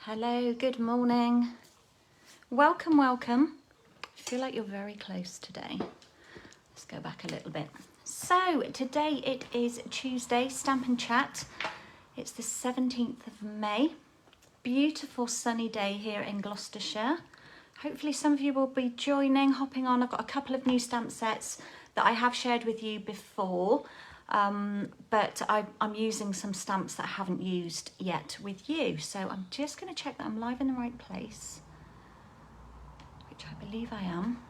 Hello, good morning. Welcome, welcome. I feel like you're very close today. Let's go back a little bit. So today it is Tuesday, Stampin' Chat. It's the 17th of May. Beautiful sunny day here in Gloucestershire. Hopefully some of you will be joining, hopping on. I've got a couple of new stamp sets that I have shared with you before. But I'm using some stamps that I haven't used yet with you. So I'm just going to check that I'm live in the right place, which I believe I am.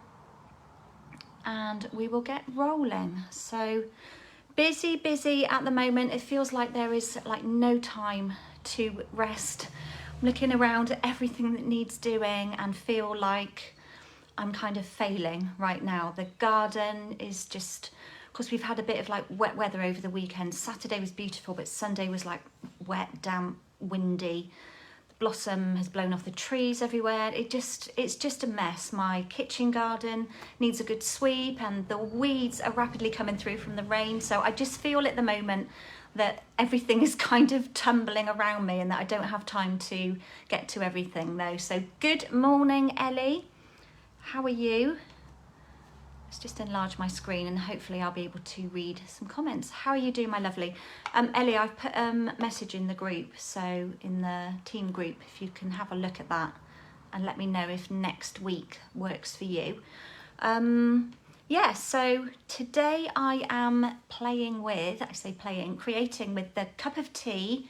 And we will get rolling. So busy at the moment. It feels like there is like no time to rest. I'm looking around at everything that needs doing and feel like I'm kind of failing right now. The garden is just... Of course, we've had a bit of like wet weather over the weekend. Saturday was beautiful, but Sunday was like wet, damp, windy. The blossom has blown off the trees everywhere. It's just a mess. My kitchen garden needs a good sweep and the weeds are rapidly coming through from the rain. So I just feel at the moment that everything is kind of tumbling around me and that I don't have time to get to everything though. So good morning, Ellie. How are you? Let's just enlarge my screen and hopefully I'll be able to read some comments. How are you doing, my lovely? Ellie, I've put a message in the group, so in the team group, if you can have a look at that and let me know if next week works for you. Yeah, so today I am playing with, creating with the Cup of Tea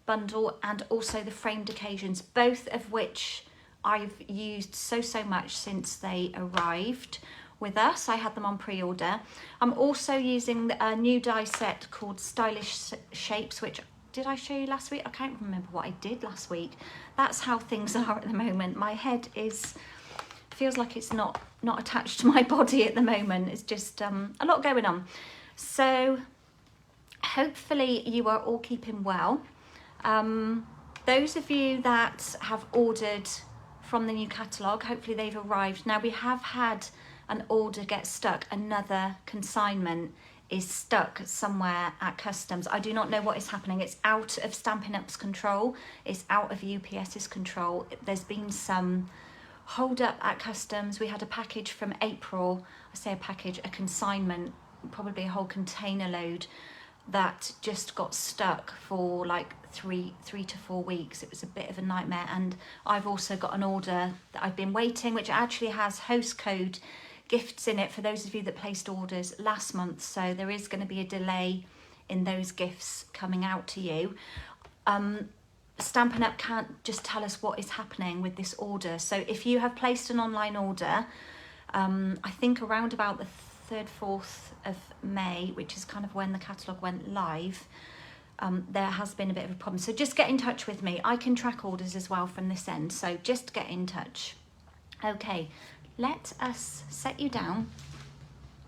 bundle and also the framed occasions, both of which I've used so much since they arrived with us. I had them on pre-order. I'm also using a new die set called Stylish Shapes, which did I show you last week? I can't remember what I did last week. That's how things are at the moment. My head feels like it's not attached to my body at the moment. It's just a lot going on. So hopefully you are all keeping well. Those of you that have ordered from the new catalogue, hopefully they've arrived. Now we have had an order get stuck. Another consignment is stuck somewhere at customs. I do not know what is happening. It's out of Stampin' Up's control. It's out of UPS's control. There's been some hold up at customs. We had a package from April. I say a package, a consignment, probably a whole container load that just got stuck for like three to 4 weeks. It was a bit of a nightmare. And I've also got an order that I've been waiting, which actually has host code gifts in it for those of you that placed orders last month. So there is going to be a delay in those gifts coming out to you. Stampin' Up can't just tell us what is happening with this order. So if you have placed an online order, I think around about the 3rd, 4th of May, which is kind of when the catalogue went live, there has been a bit of a problem. So just get in touch with me. I can track orders as well from this end. So just get in touch. Okay. Let us set you down,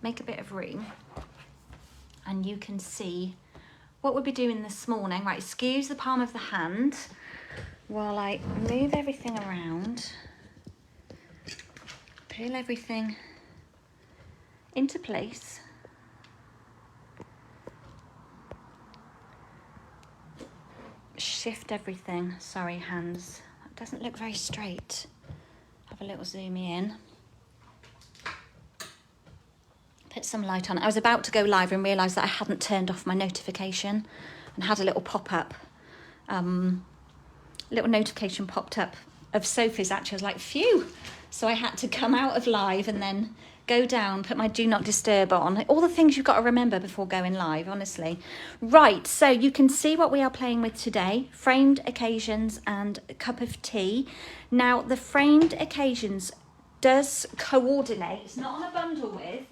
make a bit of room, and you can see what we'll be doing this morning. Right, excuse the palm of the hand while I move everything around, peel everything into place. Shift everything. Sorry, hands. That doesn't look very straight. Have a little zoomy in. Put some light on. I was about to go live and realised that I hadn't turned off my notification and had a little pop-up, little notification popped up of Sophie's. Actually, I was like, phew. So I had to come out of live and then go down, put my do not disturb on. All the things you've got to remember before going live, honestly. Right, so you can see what we are playing with today. Framed occasions and a cup of tea. Now, the framed occasions does coordinate. It's not on a bundle with,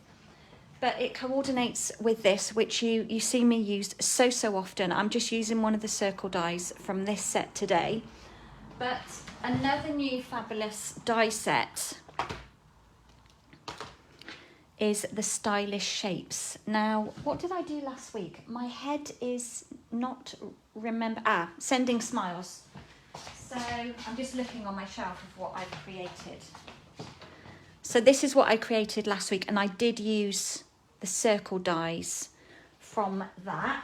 but it coordinates with this, which you see me use so often. I'm just using one of the circle dies from this set today. But another new fabulous die set is the Stylish Shapes. Now, what did I do last week? My head is not sending smiles. So I'm just looking on my shelf of what I've created. So this is what I created last week, and I did use the circle dies from that.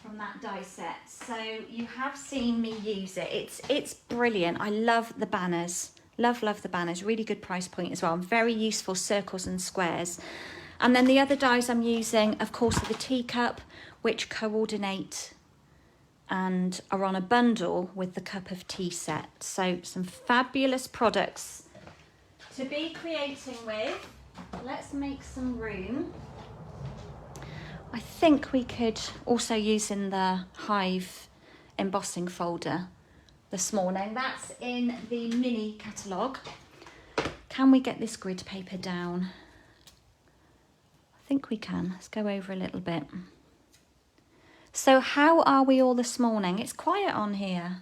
from that die set. So you have seen me use it. It's brilliant. I love the banners. Love the banners. Really good price point as well. Very useful circles and squares. And then the other dies I'm using, of course, are the teacup, which coordinate and are on a bundle with the cup of tea set. So some fabulous products to be creating with. Let's make some room. I think we could also use in the Hive embossing folder this morning. That's in the mini catalogue. Can we get this grid paper down? I think we can. Let's go over a little bit. So how are we all this morning? It's quiet on here.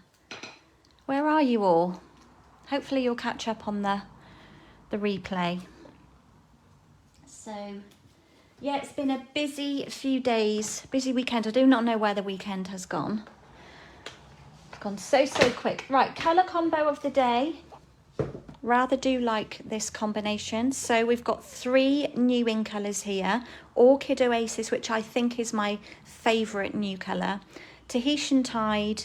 Where are you all? Hopefully you'll catch up on the replay. So yeah, it's been a busy few days, busy weekend. I do not know where the weekend has gone. It's gone so quick. Right, colour combo of the day. Rather do like this combination. So we've got 3 new in colours here. Orchid Oasis, which I think is my favourite new colour. Tahitian Tide,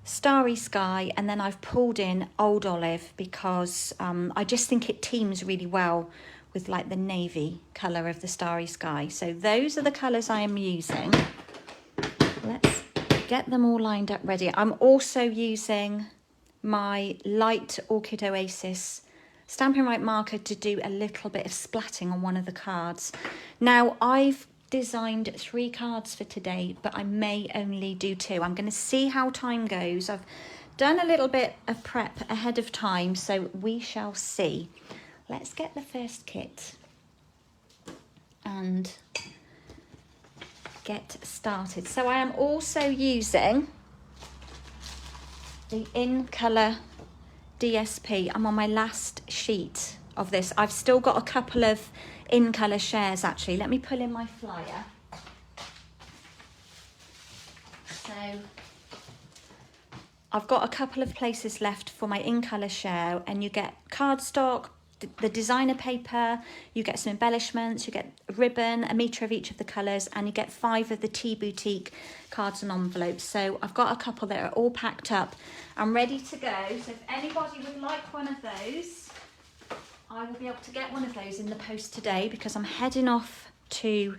Starry Sky, and then I've pulled in Old Olive because I just think it teams really well with like the navy colour of the Starry Sky. So those are the colours I am using. Let's get them all lined up ready. I'm also using my light Orchid Oasis Stampin' Right marker to do a little bit of splatting on one of the cards. Now I've designed 3 cards for today, but I may only do 2. I'm going to see how time goes. I've done a little bit of prep ahead of time, so we shall see. Let's get the first kit and get started. So I am also using the In Colour DSP. I'm on my last sheet of this. I've still got a couple of In Colour shares actually. Let me pull in my flyer. So I've got a couple of places left for my In Colour share, and you get cardstock, the designer paper, you get some embellishments, you get a ribbon, a metre of each of the colours, and you get 5 of the Tea Boutique cards and envelopes. So I've got a couple that are all packed up and ready to go. So if anybody would like one of those, I will be able to get one of those in the post today, because I'm heading off to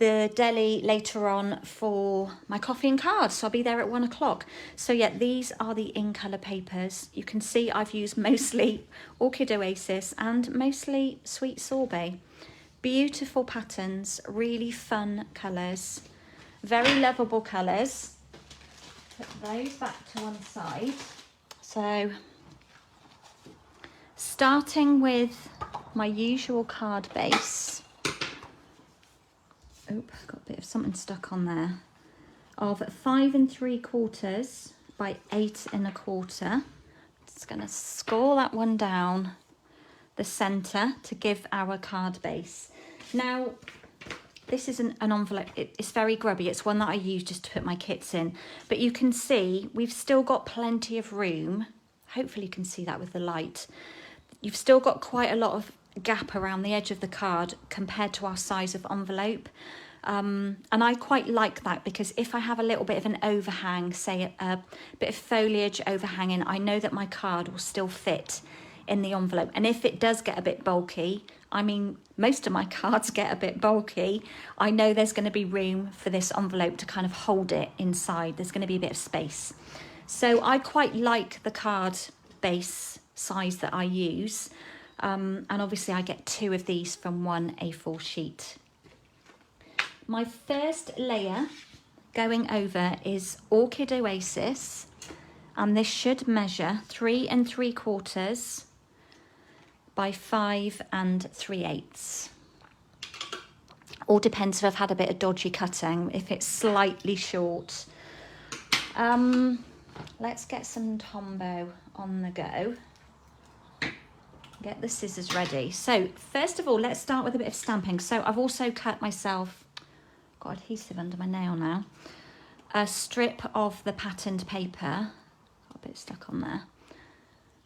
the deli later on for my coffee and cards, so I'll be there at 1 o'clock. So yeah, these are the In Colour papers. You can see I've used mostly Orchid Oasis and mostly Sweet Sorbet. Beautiful patterns, really fun colours, very lovable colours. Put those back to one side. So starting with my usual card base. Oop, got a bit of something stuck on there. Of 5 3/4 by 8 1/4. Just going to score that one down the centre to give our card base. Now, this is an envelope. It's very grubby. It's one that I use just to put my kits in. But you can see we've still got plenty of room. Hopefully you can see that with the light. You've still got quite a lot of gap around the edge of the card compared to our size of envelope, and I quite like that, because if I have a little bit of an overhang, say a bit of foliage overhanging, I know that my card will still fit in the envelope. And if it does get a bit bulky, I mean most of my cards get a bit bulky, I know there's going to be room for this envelope to kind of hold it inside. There's going to be a bit of space. So I quite like the card base size that I use. And obviously I get 2 of these from 1 A4 sheet. My first layer going over is Orchid Oasis, and this should measure 3 3/4 by 5 3/8. All depends if I've had a bit of dodgy cutting, if it's slightly short. Let's get some Tombow on the go. Get the scissors ready. So first of all, let's start with a bit of stamping. So I've also cut myself, got adhesive under my nail now, a strip of the patterned paper. Got a bit stuck on there.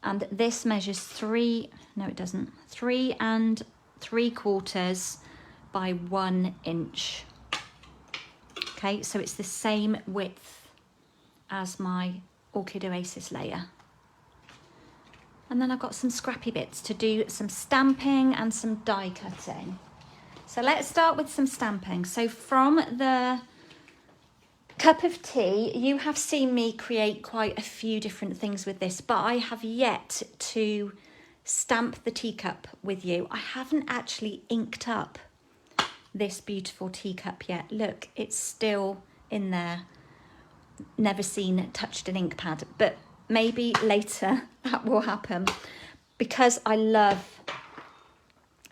And this measures 3 3/4 by 1 inch. Okay, so it's the same width as my Orchid Oasis layer. And then I've got some scrappy bits to do some stamping and some die cutting. So let's start with some stamping. So from the cup of tea, you have seen me create quite a few different things with this, but I have yet to stamp the teacup with you. I haven't actually inked up this beautiful teacup yet. Look, it's still in there. Never seen touched an ink pad, but maybe later that will happen because I love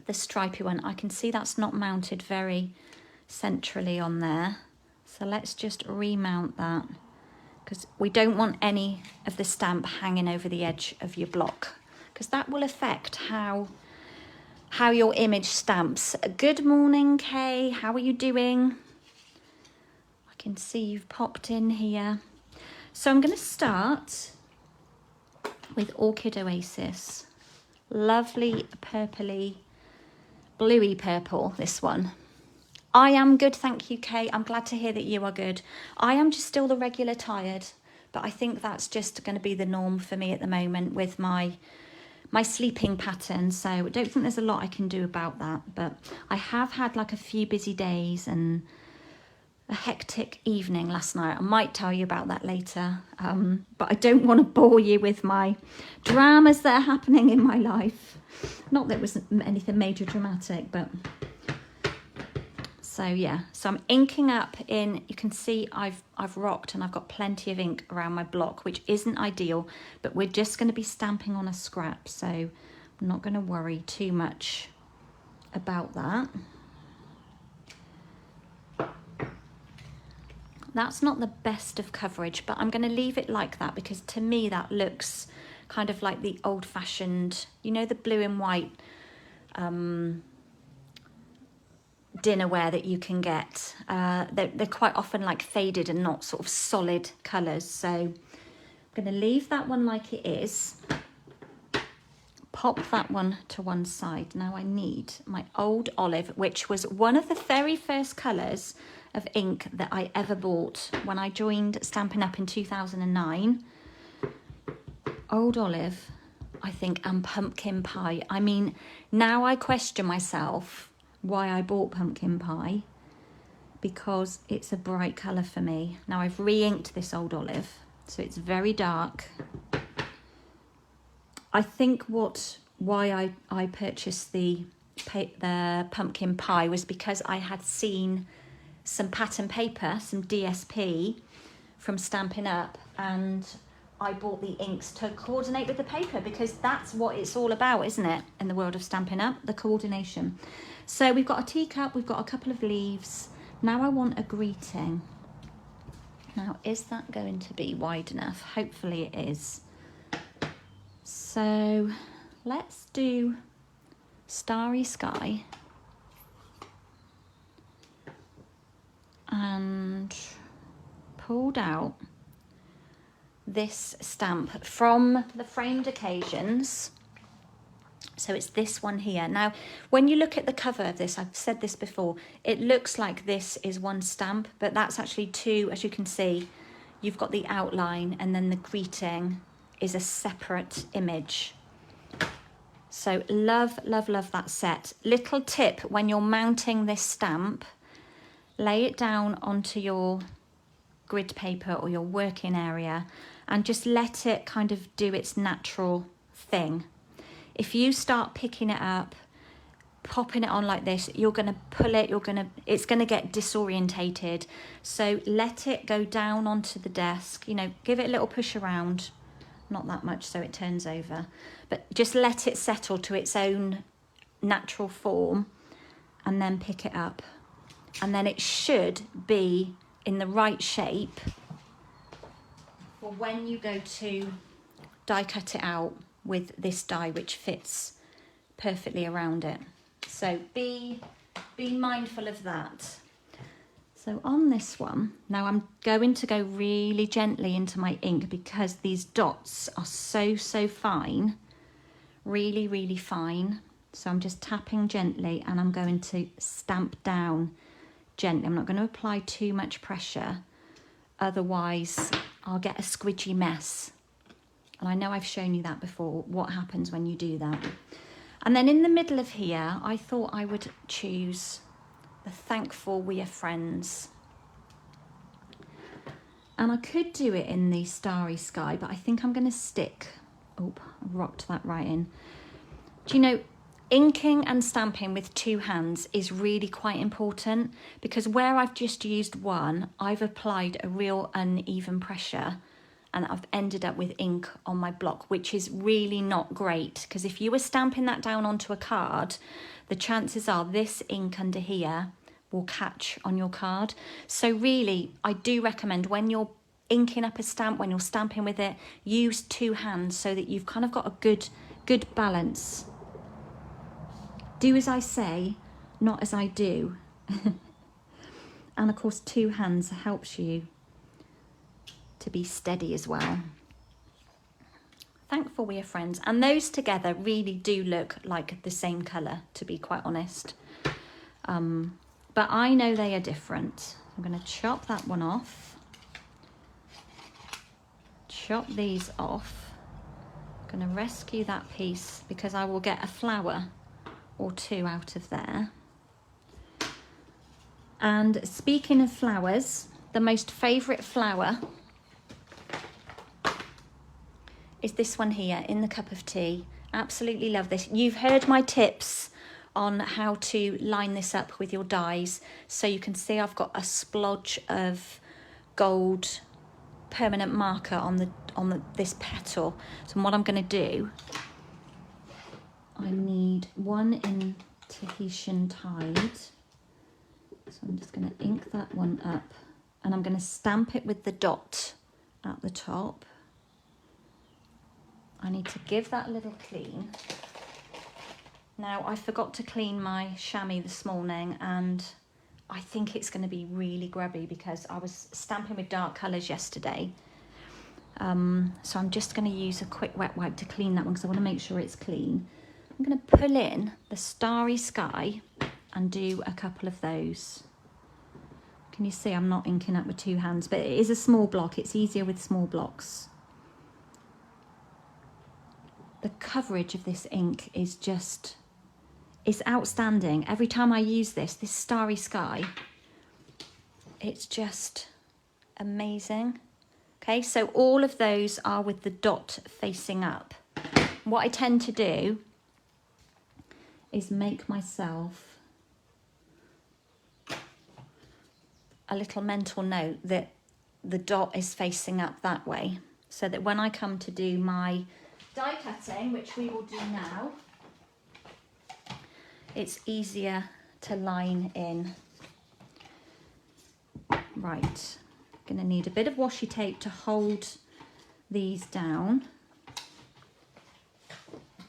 the stripy one. I can see that's not mounted very centrally on there. So let's just remount that because we don't want any of the stamp hanging over the edge of your block because that will affect how your image stamps. Good morning, Kay. How are you doing? I can see you've popped in here. So I'm going to start with Orchid Oasis. Lovely purpley, bluey purple, this one. I am good, thank you, Kay. I'm glad to hear that you are good. I am just still the regular tired, but I think that's just going to be the norm for me at the moment with my sleeping pattern. So I don't think there's a lot I can do about that, but I have had like a few busy days and a hectic evening last night. I might tell you about that later, but I don't want to bore you with my dramas that are happening in my life. Not that it was anything major dramatic, but so yeah. So I'm inking up in, you can see I've rocked and I've got plenty of ink around my block, which isn't ideal, but we're just going to be stamping on a scrap, so I'm not going to worry too much about that. That's not the best of coverage, but I'm going to leave it like that because to me that looks kind of like the old-fashioned, you know, the blue and white dinnerware that you can get. They're quite often like faded and not sort of solid colours. So I'm going to leave that one like it is. Pop that one to one side. Now I need my old olive, which was one of the very first colours of ink that I ever bought when I joined Stampin' Up in 2009. Old olive, I think, and pumpkin pie. I mean, now I question myself why I bought pumpkin pie because it's a bright colour for me. Now I've re-inked this old olive, so it's very dark. I think why I purchased the pumpkin pie was because I had seen some pattern paper, some DSP from Stampin' Up, and I bought the inks to coordinate with the paper because that's what it's all about, isn't it, in the world of Stampin' Up, the coordination. So we've got a teacup, we've got a couple of leaves. Now I want a greeting. Now, is that going to be wide enough? Hopefully it is. So let's do Starry Sky. And pulled out this stamp from the framed occasions. So it's this one here. Now, when you look at the cover of this, I've said this before, it looks like this is one stamp, but that's actually two. As you can see, you've got the outline and then the greeting is a separate image. So love, love, love that set. Little tip when you're mounting this stamp, lay it down onto your grid paper or your working area and just let it kind of do its natural thing. If you start picking it up, popping it on like this, you're going to pull it, it's going to get disorientated. So let it go down onto the desk, you know, give it a little push around, not that much so it turns over, but just let it settle to its own natural form and then pick it up. And then it should be in the right shape for when you go to die cut it out with this die, which fits perfectly around it. So be mindful of that. So on this one, now I'm going to go really gently into my ink because these dots are so fine, really, really fine. So I'm just tapping gently and I'm going to stamp down gently. I'm not going to apply too much pressure, otherwise I'll get a squidgy mess. And I know I've shown you that before, what happens when you do that. And then in the middle of here, I thought I would choose the Thankful We Are Friends. And I could do it in the Starry Sky, but I think I'm going to stick... Oh, I rocked that right in. Do you know, inking and stamping with two hands is really quite important, because where I've just used one, I've applied a real uneven pressure and I've ended up with ink on my block, which is really not great, because if you were stamping that down onto a card, the chances are this ink under here will catch on your card. So really, I do recommend when you're inking up a stamp, when you're stamping with it, use two hands so that you've kind of got a good balance. Do as I say, not as I do. And of course, two hands helps you to be steady as well. Thankful We Are Friends. And those together really do look like the same colour, to be quite honest. But I know they are different. I'm going to chop that one off. Chop these off. I'm going to rescue that piece because I will get a flower or two out of there. And speaking of flowers, the most favourite flower is this one here in the cup of tea. Absolutely love this. You've heard my tips on how to line this up with your dies. So you can see I've got a splodge of gold permanent marker on this petal. So what I'm going to do, I need one in Tahitian Tide. So I'm just going to ink that one up and I'm going to stamp it with the dot at the top. I need to give that a little clean. Now, I forgot to clean my chamois this morning and I think it's going to be really grubby because I was stamping with dark colours yesterday. So I'm just going to use a quick wet wipe to clean that one because I want to make sure it's clean. I'm going to pull in the Starry Sky and do a couple of those. Can you see I'm not inking up with two hands, but it is a small block. It's easier with small blocks. The coverage of this ink is just, it's outstanding. Every time I use this Starry Sky, it's just amazing. Okay, so all of those are with the dot facing up. What I tend to do is make myself a little mental note that the dot is facing up that way, so that when I come to do my die cutting, which we will do now, it's easier to line in. Right, gonna need a bit of washi tape to hold these down.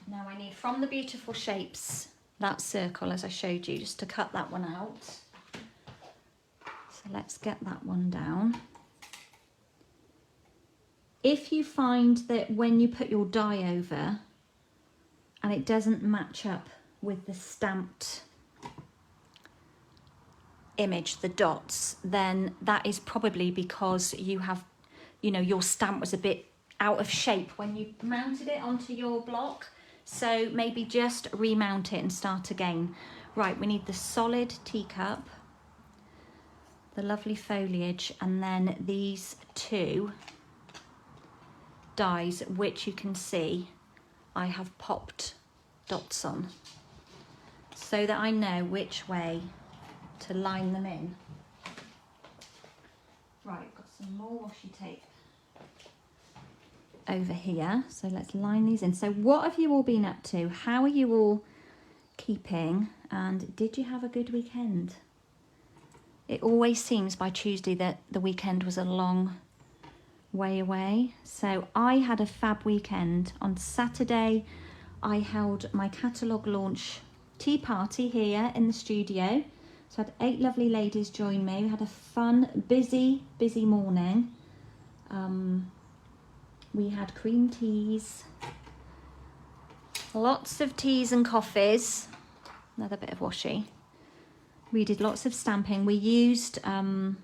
Now I need from the Beautiful Shapes that circle as I showed you, just to cut that one out. So let's get that one down. If you find that when you put your die over and it doesn't match up with the stamped image, the dots, then that is probably because you have, you know, your stamp was a bit out of shape when you mounted it onto your block. So maybe just remount it and start again. Right, we need the solid teacup, the lovely foliage, and then these two dies, which you can see I have popped dots on so that I know which way to line them in. Right, got some more washi tape over here, so let's line these in. So what have you all been up to? How are you all keeping? And did you have a good weekend? It always seems by Tuesday that the weekend was a long way away. So I had a fab weekend. On Saturday I held my catalogue launch tea party here in the studio. So I had 8 lovely ladies join me. We had a fun, busy morning. We had cream teas, lots of teas and coffees, another bit of washi, We did lots of stamping. We used, in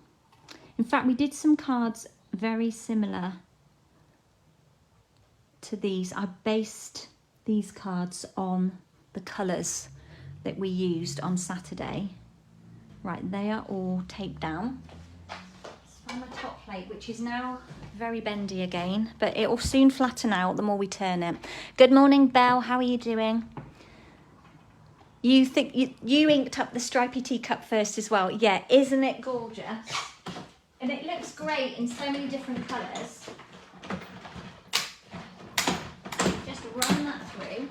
fact, we did some cards very similar to these. I based these cards on the colours that we used on Saturday. Right, they are all taped down. Let's find my top plate, which is now very bendy again, but it will soon flatten out the more we turn it. Good morning, Belle. How are you doing? You think you inked up the stripy teacup first as well? Yeah, isn't it gorgeous? And it looks great in so many different colours. Just run that through.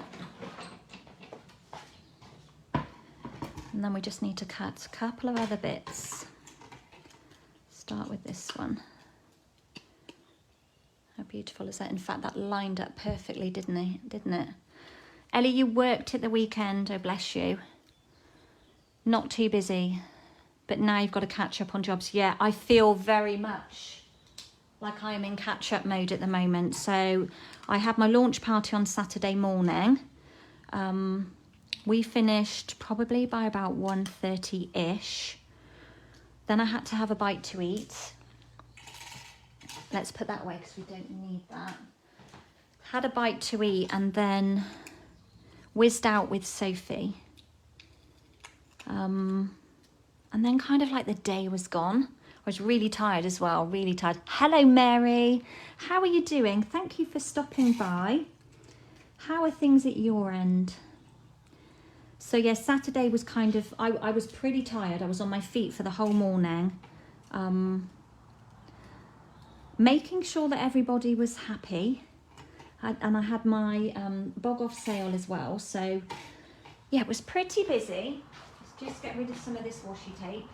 And then we just need to cut a couple of other bits. Start with this one. How beautiful is that? In fact, that lined up perfectly, didn't it? Ellie, you worked at the weekend, oh bless you. Not too busy, but now you've got to catch up on jobs. Yeah, I feel very much like I am in catch-up mode at the moment. So I had my launch party on Saturday morning. We finished probably by about 1:30-ish. Then I had to have a bite to eat. Let's put that away because we don't need that. Had a bite to eat and then whizzed out with Sophie. And then kind of like the day was gone. I was really tired as well, really tired. Hello, Mary. How are you doing? Thank you for stopping by. How are things at your end? So yeah, Saturday was kind of, I was pretty tired. I was on my feet for the whole morning. Making sure that everybody was happy. And I had my bog off sale as well. So yeah, it was pretty busy. Let's just get rid of some of this washi tape.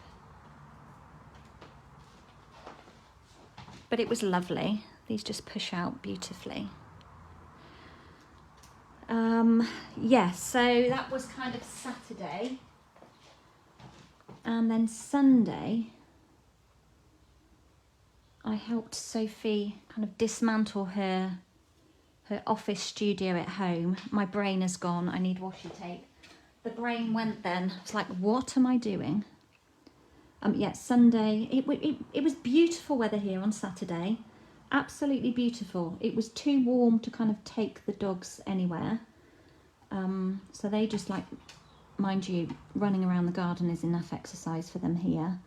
But it was lovely. These just push out beautifully. Yeah, so that was kind of Saturday. And then Sunday, I helped Sophie kind of dismantle her office studio at home. My brain is gone. I need washi tape. The brain went then. It's like, what am I doing? Yeah, Sunday. It was beautiful weather here on Saturday. Absolutely beautiful. It was too warm to kind of take the dogs anywhere. So they just like, mind you, running around the garden is enough exercise for them here.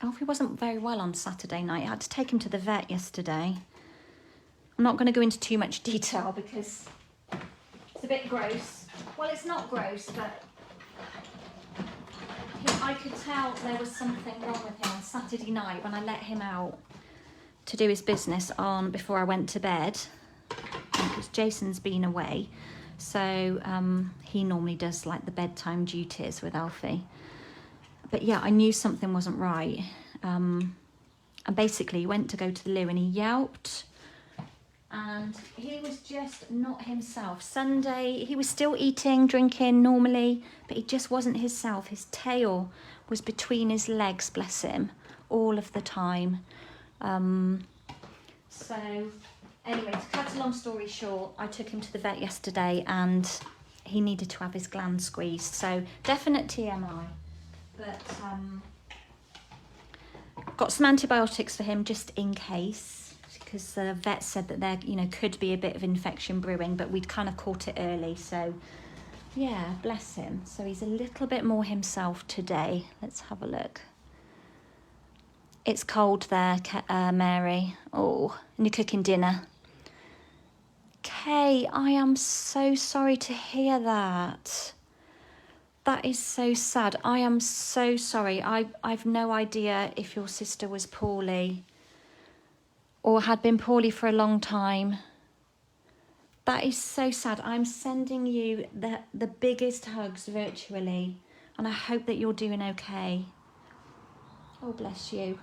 Alfie wasn't very well on Saturday night. I had to take him to the vet yesterday. I'm not going to go into too much detail because it's a bit gross. Well, it's not gross, but I could tell there was something wrong with him on Saturday night when I let him out to do his business on before I went to bed. Because Jason's been away, so he normally does like the bedtime duties with Alfie. But yeah, I knew something wasn't right. And basically he went to go to the loo and he yelped. And he was just not himself. Sunday, he was still eating, drinking normally, but he just wasn't himself. His tail was between his legs, bless him, all of the time. So anyway, to cut a long story short, I took him to the vet yesterday and he needed to have his gland squeezed. So definite TMI. But got some antibiotics for him just in case, because the vet said that there, could be a bit of infection brewing, but we'd kind of caught it early. So yeah, bless him. So he's a little bit more himself today. Let's have a look. It's cold there, Mary. Oh, and you're cooking dinner. Kay, I am so sorry to hear that. That is so sad. I am so sorry. I've no idea if your sister was poorly or had been poorly for a long time. That is so sad. I'm sending you the biggest hugs virtually, and I hope that you're doing okay. Oh, bless you.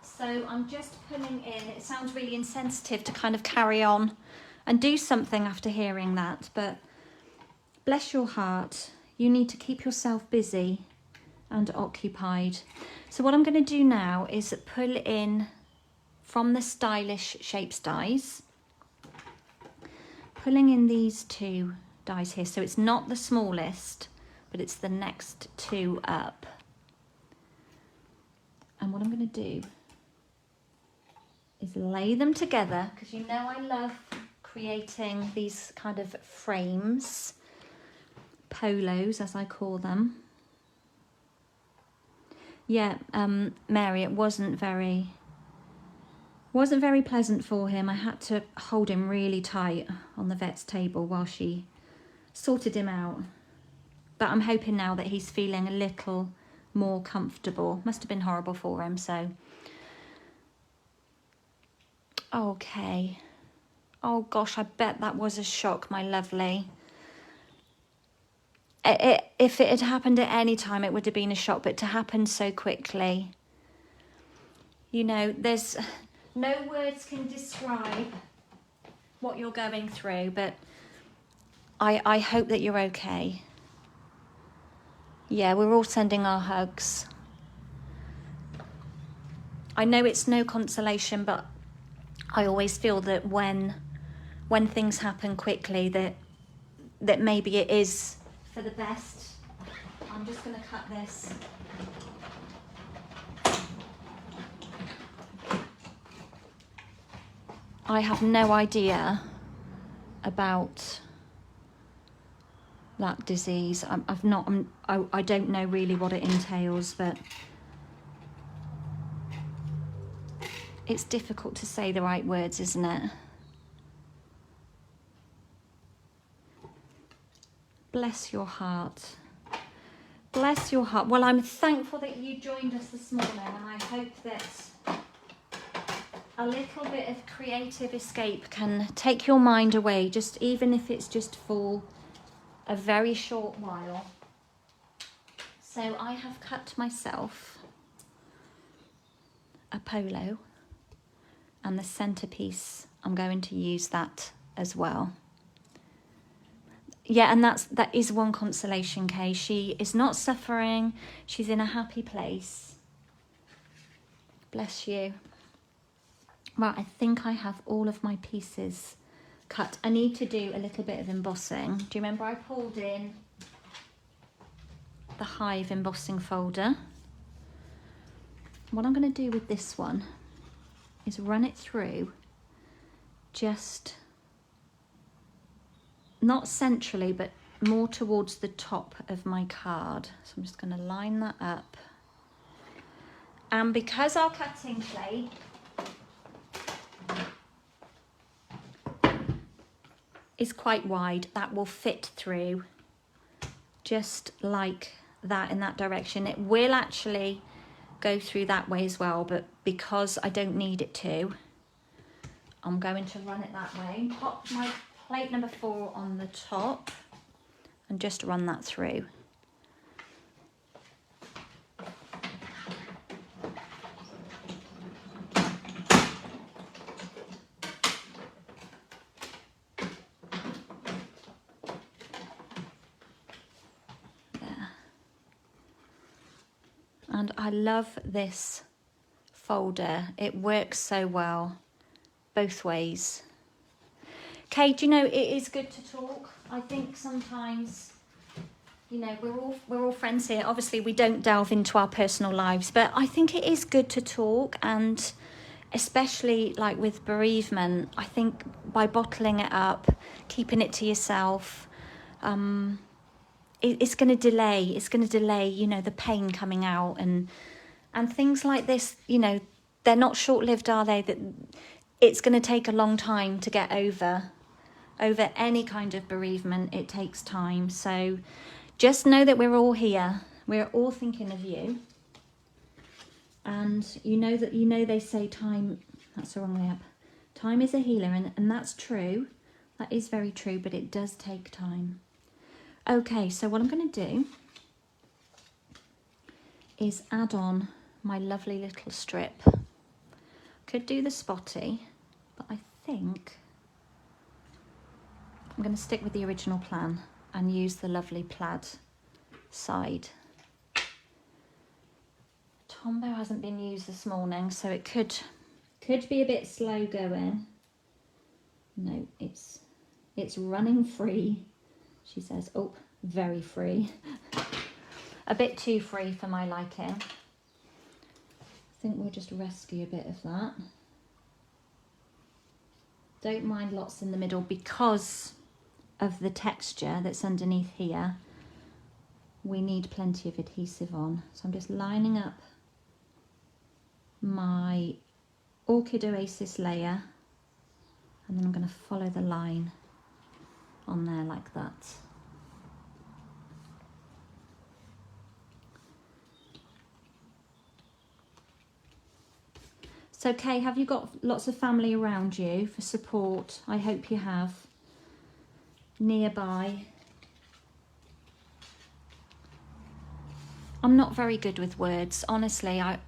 So I'm just pulling in. It sounds really insensitive to kind of carry on and do something after hearing that, but bless your heart. You need to keep yourself busy and occupied. So what I'm going to do now is pull in from the Stylish Shapes dies. pulling in these two dies here. So it's not the smallest, but it's the next two up. And what I'm going to do is lay them together, because you know I love creating these kind of frames, polos as I call them. Yeah, Mary, it wasn't very pleasant for him. I had to hold him really tight on the vet's table while she sorted him out. But I'm hoping now that he's feeling a little more comfortable. Must have been horrible for him, so. Okay. Oh gosh, I bet that was a shock, my lovely. If it had happened at any time, it would have been a shock, but to happen so quickly. You know, there's no words can describe what you're going through, but I hope that you're okay. Yeah, we're all sending our hugs. I know it's no consolation, but I always feel that when things happen quickly, that maybe it is for the best. I'm just going to cut this. I have no idea about that disease. I don't know really what it entails, but it's difficult to say the right words, isn't it? Bless your heart. Bless your heart. Well, I'm thankful that you joined us this morning, and I hope that a little bit of creative escape can take your mind away, just even if it's just for a very short while. So I have cut myself a polo, and the centerpiece, I'm going to use that as well. Yeah, and that is one consolation, Kay. She is not suffering. She's in a happy place. Bless you. Right, I think I have all of my pieces cut. I need to do a little bit of embossing. Do you remember I pulled in the Hive embossing folder? What I'm going to do with this one is run it through, just not centrally, but more towards the top of my card. So I'm just going to line that up. And because our cutting plate is quite wide, that will fit through just like that in that direction. It will actually go through that way as well, but because I don't need it to, I'm going to run it that way. Pop my plate number 4 on the top and just run that through. And I love this folder. It works so well both ways. Kay, do you know, it is good to talk. I think sometimes, you know, we're all friends here. Obviously, we don't delve into our personal lives, but I think it is good to talk, and especially like with bereavement, I think by bottling it up, keeping it to yourself, it's going to delay, you know, the pain coming out, and things like this, you know, they're not short-lived, are they? That it's going to take a long time to get over any kind of bereavement. It takes time. So just know that we're all here. We're all thinking of you. And you know they say time, that's the wrong way up. Time is a healer, and that's true. That is very true, but it does take time. Okay, so what I'm going to do is add on my lovely little strip. Could do the spotty, but I think I'm going to stick with the original plan and use the lovely plaid side. Tombow hasn't been used this morning, so it could be a bit slow going. No, it's It's running free, she says. Oh, very free. A bit too free for my liking. I think we'll just rescue a bit of that. Don't mind lots in the middle because of the texture that's underneath here. We need plenty of adhesive on. So I'm just lining up my Orchid Oasis layer, and then I'm going to follow the line on there like that. So Kay, have you got lots of family around you for support? I hope you have. Nearby. I'm not very good with words, honestly. I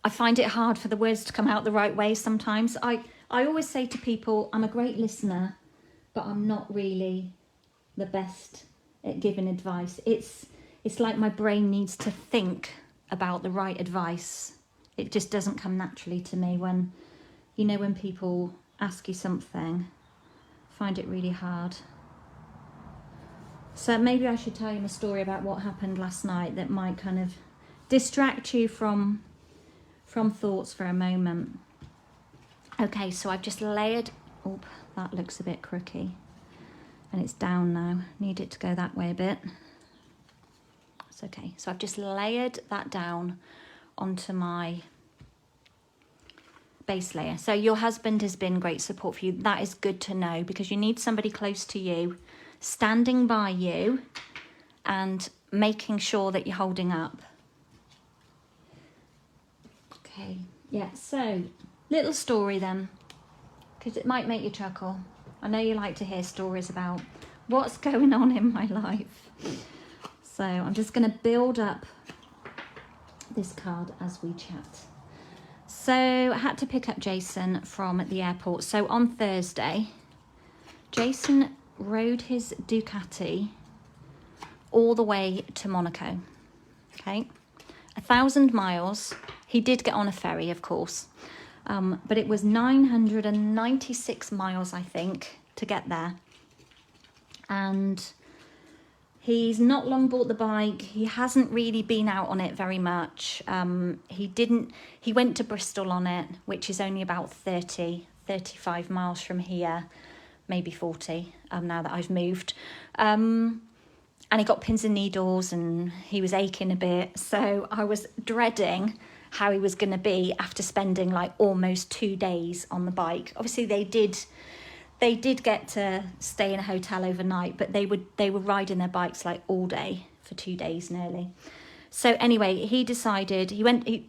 find it hard for the words to come out the right way sometimes. I always say to people, I'm a great listener, but I'm not really the best at giving advice. It's like my brain needs to think about the right advice. It just doesn't come naturally to me when, you know, when people ask you something, I find it really hard. So maybe I should tell you a story about what happened last night that might kind of distract you from thoughts for a moment. Okay, so I've just layered, oh, that looks a bit crooky. And it's down now, need it to go that way a bit. It's okay, so I've just layered that down onto my base layer. So your husband has been great support for you. That is good to know, because you need somebody close to you, standing by you and making sure that you're holding up. Okay, yeah, so little story then, because it might make you chuckle. I know you like to hear stories about what's going on in my life. So I'm just going to build up this card as we chat. So I had to pick up Jason from the airport. So on Thursday, Jason rode his Ducati all the way to Monaco. Okay, 1,000 miles. He did get on a ferry, of course, but it was 996 miles, I think, to get there. And he's not long bought the bike. He hasn't really been out on it very much. He went to Bristol on it, which is only about 35 miles from here, maybe 40, now that I've moved. And he got pins and needles and he was aching a bit. So I was dreading how he was going to be after spending like almost 2 days on the bike. Obviously they did get to stay in a hotel overnight, but they were riding their bikes like all day for 2 days nearly. So anyway, he decided,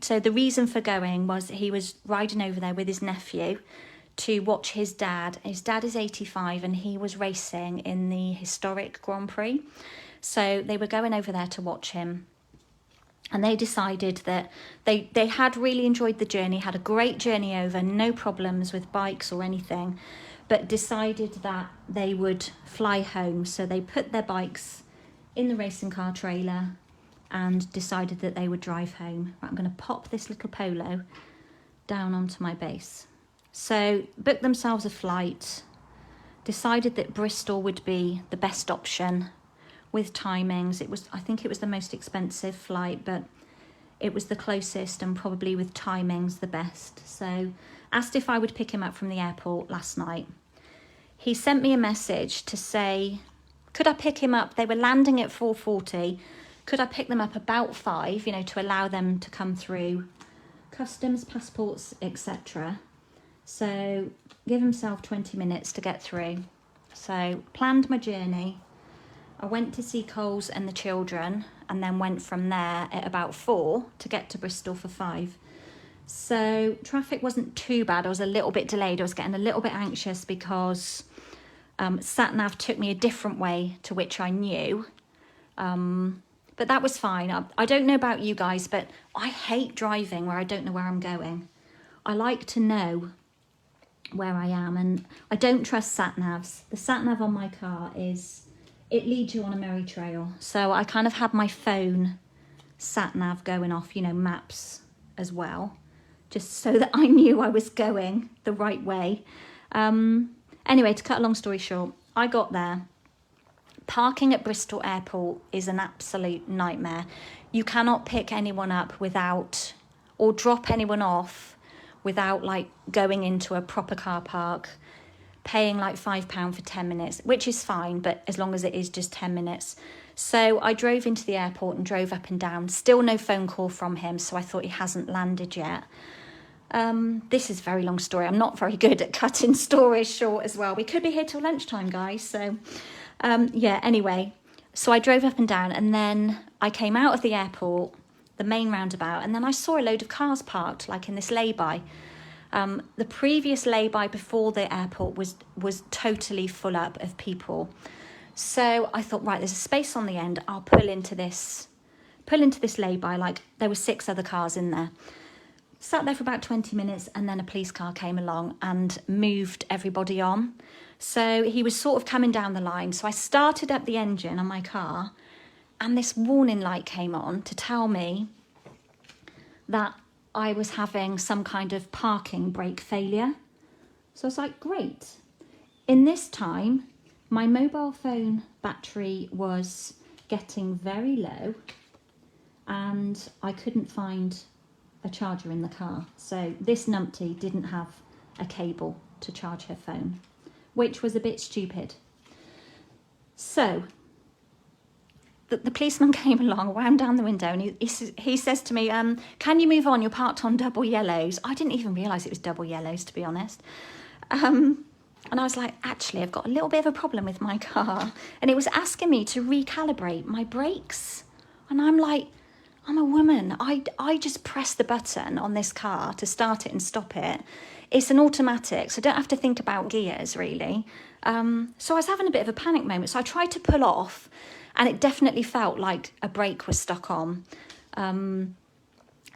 so the reason for going was he was riding over there with his nephew to watch his dad. His dad is 85 and he was racing in the historic Grand Prix. So they were going over there to watch him. And they decided that they had really enjoyed the journey, had a great journey over, no problems with bikes or anything, but decided that they would fly home. So they put their bikes in the racing car trailer and decided that they would drive home. Right, I'm going to pop this little Polo down onto my base. So booked themselves a flight, decided that Bristol would be the best option with timings. I think it was the most expensive flight, but it was the closest and probably with timings the best. So asked if I would pick him up from the airport last night. He sent me a message to say, could I pick him up? They were landing at 4:40. Could I pick them up about 5, to allow them to come through customs, passports, etc. So give himself 20 minutes to get through. So planned my journey. I went to see Coles and the children and then went from there at about 4 to get to Bristol for 5. So traffic wasn't too bad. I was a little bit delayed. I was getting a little bit anxious because sat-nav took me a different way to which I knew. But that was fine. I don't know about you guys, but I hate driving where I don't know where I'm going. I like to know where I am, and I don't trust sat-navs. The sat-nav on my car it leads you on a merry trail. So I kind of had my phone sat-nav going off, maps as well, just so that I knew I was going the right way. Anyway, to cut a long story short, I got there. Parking at Bristol Airport is an absolute nightmare. You cannot pick anyone up without, or drop anyone off without like going into a proper car park, paying like £5 for 10 minutes, which is fine, but as long as it is just 10 minutes. So I drove into the airport and drove up and down. Still no phone call from him, so I thought he hasn't landed yet. This is a very long story. I'm not very good at cutting stories short as well. We could be here till lunchtime, guys. So yeah, anyway, so I drove up and down, and then I came out of the airport, the main roundabout, and then I saw a load of cars parked like in this lay-by. The previous lay-by before the airport was totally full up of people. So I thought, right, there's a space on the end. I'll pull into this lay-by. Like there were 6 other cars in there. Sat there for about 20 minutes, and then a police car came along and moved everybody on. So he was sort of coming down the line. So I started up the engine on my car, and this warning light came on to tell me that I was having some kind of parking brake failure. So I was like, great. In this time, my mobile phone battery was getting very low, and I couldn't find a charger in the car. So this numpty didn't have a cable to charge her phone, which was a bit stupid. So the policeman came along, wound down the window, and he says to me, can you move on? You're parked on double yellows. I didn't even realise it was double yellows, to be honest. And I was like, actually, I've got a little bit of a problem with my car. And it was asking me to recalibrate my brakes. And I'm like, I'm a woman. I just press the button on this car to start it and stop it. It's an automatic, so I don't have to think about gears, really. So I was having a bit of a panic moment. So I tried to pull off, and it definitely felt like a brake was stuck on.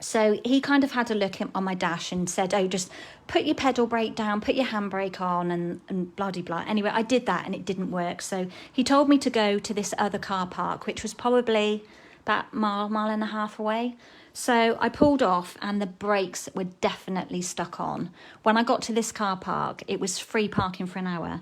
So he kind of had a look on my dash and said, oh, just put your pedal brake down, put your handbrake on, and blah-de-blah. Anyway, I did that, and it didn't work. So he told me to go to this other car park, which was probably about a mile and a half away. So I pulled off, and the brakes were definitely stuck on. When I got to this car park, it was free parking for an hour.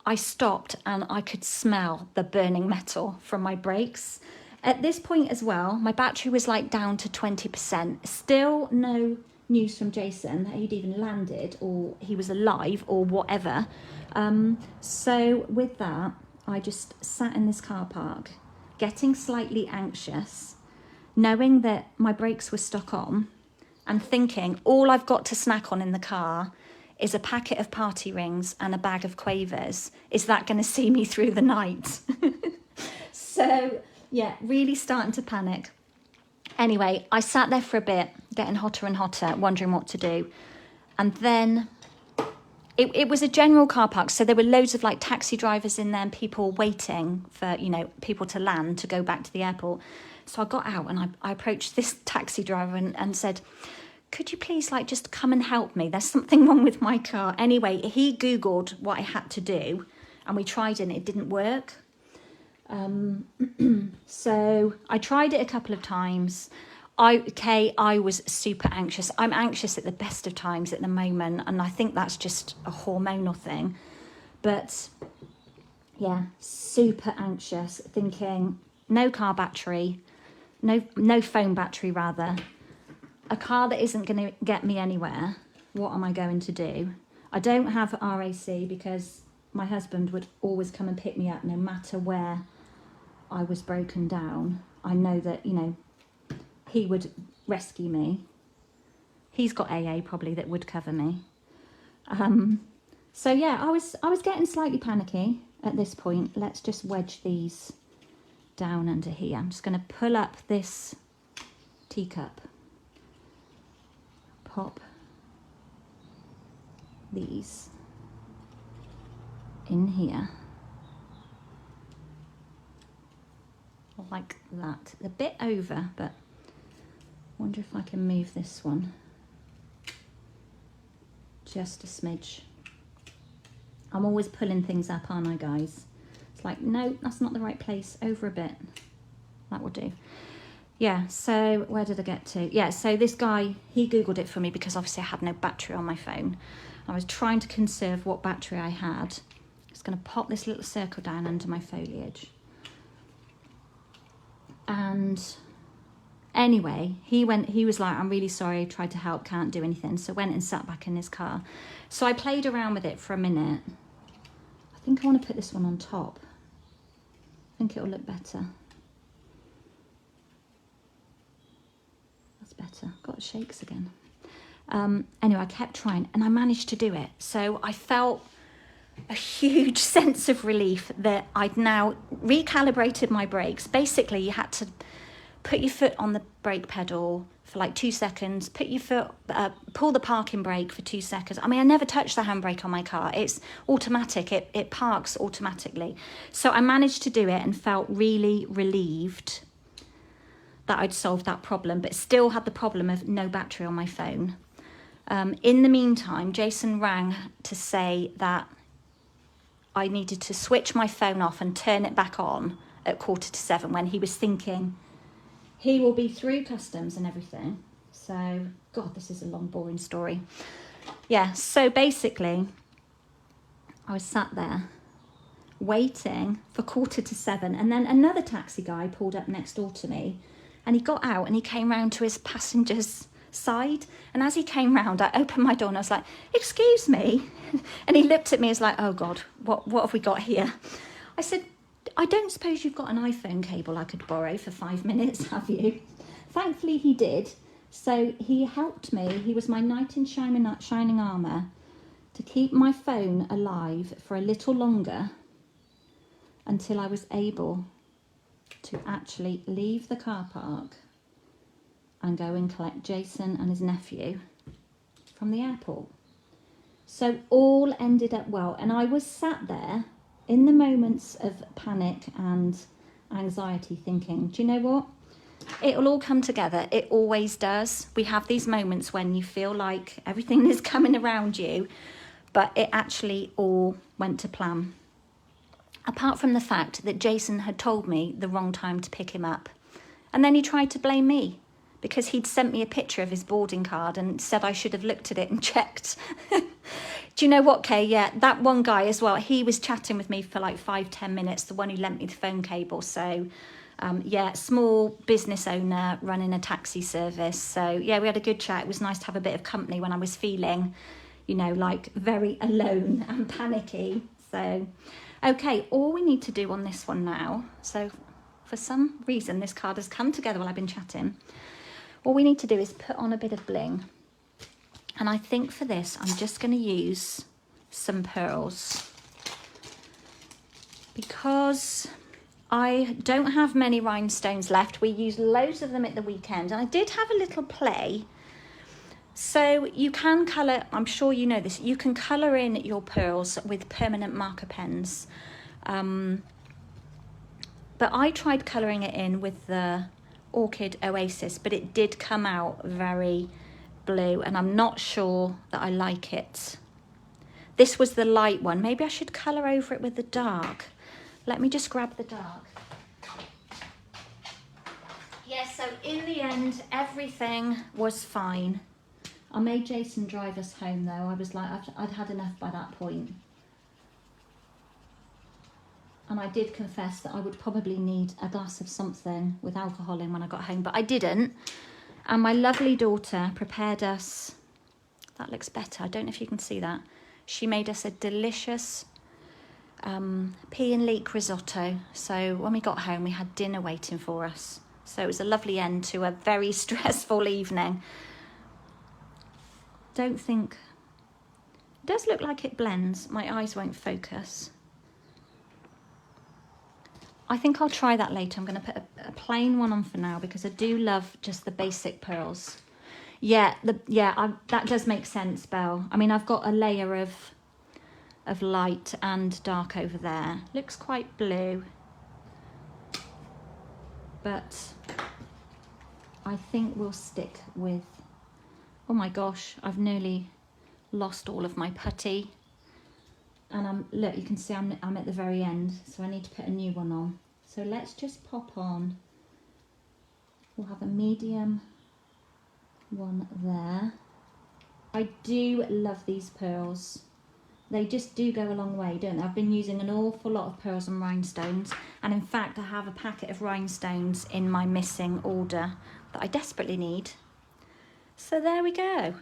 I stopped, and I could smell the burning metal from my brakes. At this point as well, my battery was like down to 20%. Still no news from Jason that he'd even landed or he was alive or whatever. So with that, I just sat in this car park, getting slightly anxious, knowing that my brakes were stuck on, and thinking all I've got to snack on in the car is a packet of party rings and a bag of Quavers. Is that going to see me through the night? So yeah, really starting to panic. Anyway, I sat there for a bit, getting hotter and hotter, wondering what to do. And then it was a general car park, so there were loads of like taxi drivers in there and people waiting for, you know, people to land to go back to the airport. So I got out and I approached this taxi driver and said, could you please like just come and help me? There's something wrong with my car. Anyway, he Googled what I had to do, and we tried it and it didn't work. So I tried it a couple of times. I was super anxious. I'm anxious at the best of times at the moment, and I think that's just a hormonal thing. But yeah, super anxious, thinking no car battery, no phone battery rather, a car that isn't going to get me anywhere. What am I going to do? I don't have RAC because my husband would always come and pick me up no matter where I was broken down. I know that, you know, he would rescue me. He's got AA probably that would cover me. So yeah, I was getting slightly panicky at this point. Let's just wedge these down under here. I'm just going to pull up this teacup, pop these in here like that. A bit over, but wonder if I can move this one just a smidge. I'm always pulling things up, aren't I, guys? It's like, no, that's not the right place. Over a bit. That will do. Yeah, so where did I get to? Yeah, so this guy, he Googled it for me because obviously I had no battery on my phone. I was trying to conserve what battery I had. Just going to pop this little circle down under my foliage. And anyway, he was like, I'm really sorry, tried to help, can't do anything. So went and sat back in his car. So I played around with it for a minute. I think I want to put this one on top. I think it'll look better. That's better. Got shakes again. Anyway, I kept trying and I managed to do it. So I felt a huge sense of relief that I'd now recalibrated my brakes. Basically, you had to put your foot on the brake pedal for like 2 seconds, put your foot, pull the parking brake for 2 seconds. I mean, I never touched the handbrake on my car. It's automatic, it parks automatically. So I managed to do it and felt really relieved that I'd solved that problem, but still had the problem of no battery on my phone. In the meantime, Jason rang to say that I needed to switch my phone off and turn it back on at 6:45 when he was thinking he will be through customs and everything. So, God, this is a long, boring story. Yeah, so basically, I was sat there waiting for 6:45, and then another taxi guy pulled up next door to me, and he got out and he came round to his passenger's side. And as he came round, I opened my door and I was like, excuse me. And he looked at me as like, oh God, what have we got here? I said, I don't suppose you've got an iPhone cable I could borrow for 5 minutes, have you? Thankfully he did. So he helped me. He was my knight in shining armour to keep my phone alive for a little longer until I was able to actually leave the car park and go and collect Jason and his nephew from the airport. So all ended up well. And I was sat there in the moments of panic and anxiety thinking, do you know what? It'll all come together. It always does. We have these moments when you feel like everything is coming around you, but it actually all went to plan. Apart from the fact that Jason had told me the wrong time to pick him up. And then he tried to blame me because he'd sent me a picture of his boarding card and said I should have looked at it and checked. Do you know what, Kay? Yeah, that one guy as well, he was chatting with me for like 5-10 minutes, the one who lent me the phone cable. So, yeah, small business owner running a taxi service. So, yeah, we had a good chat. It was nice to have a bit of company when I was feeling, you know, like very alone and panicky. So, okay, all we need to do on this one now, so for some reason this card has come together while I've been chatting. All we need to do is put on a bit of bling. And I think for this, I'm just going to use some pearls. Because I don't have many rhinestones left. We used loads of them at the weekend. And I did have a little play. So you can colour, I'm sure you know this, you can colour in your pearls with permanent marker pens. But I tried colouring it in with the Orchid Oasis, but it did come out very blue and I'm not sure that I like it. This was the light one. Maybe I should colour over it with the dark. Let me just grab the dark. Yeah, so in the end, everything was fine. I made Jason drive us home though. I was like, I'd had enough by that point. And I did confess that I would probably need a glass of something with alcohol in when I got home, but I didn't. And my lovely daughter prepared us, that looks better, I don't know if you can see that. She made us a delicious pea and leek risotto. So when we got home, we had dinner waiting for us. So it was a lovely end to a very stressful evening. Don't think, it does look like it blends. My eyes won't focus. I think I'll try that later. I'm going to put a plain one on for now because I do love just the basic pearls. Yeah, that does make sense, Belle. I mean, I've got a layer of light and dark over there. Looks quite blue. But I think we'll stick with, oh my gosh, I've nearly lost all of my putty. And look, you can see I'm at the very end, so I need to put a new one on. So let's just pop on. We'll medium one there. I do love these pearls. They just do go a long way, don't they? I've been using an awful lot of pearls and rhinestones, and in fact I have a packet of rhinestones in my missing order that I desperately need. So there we go.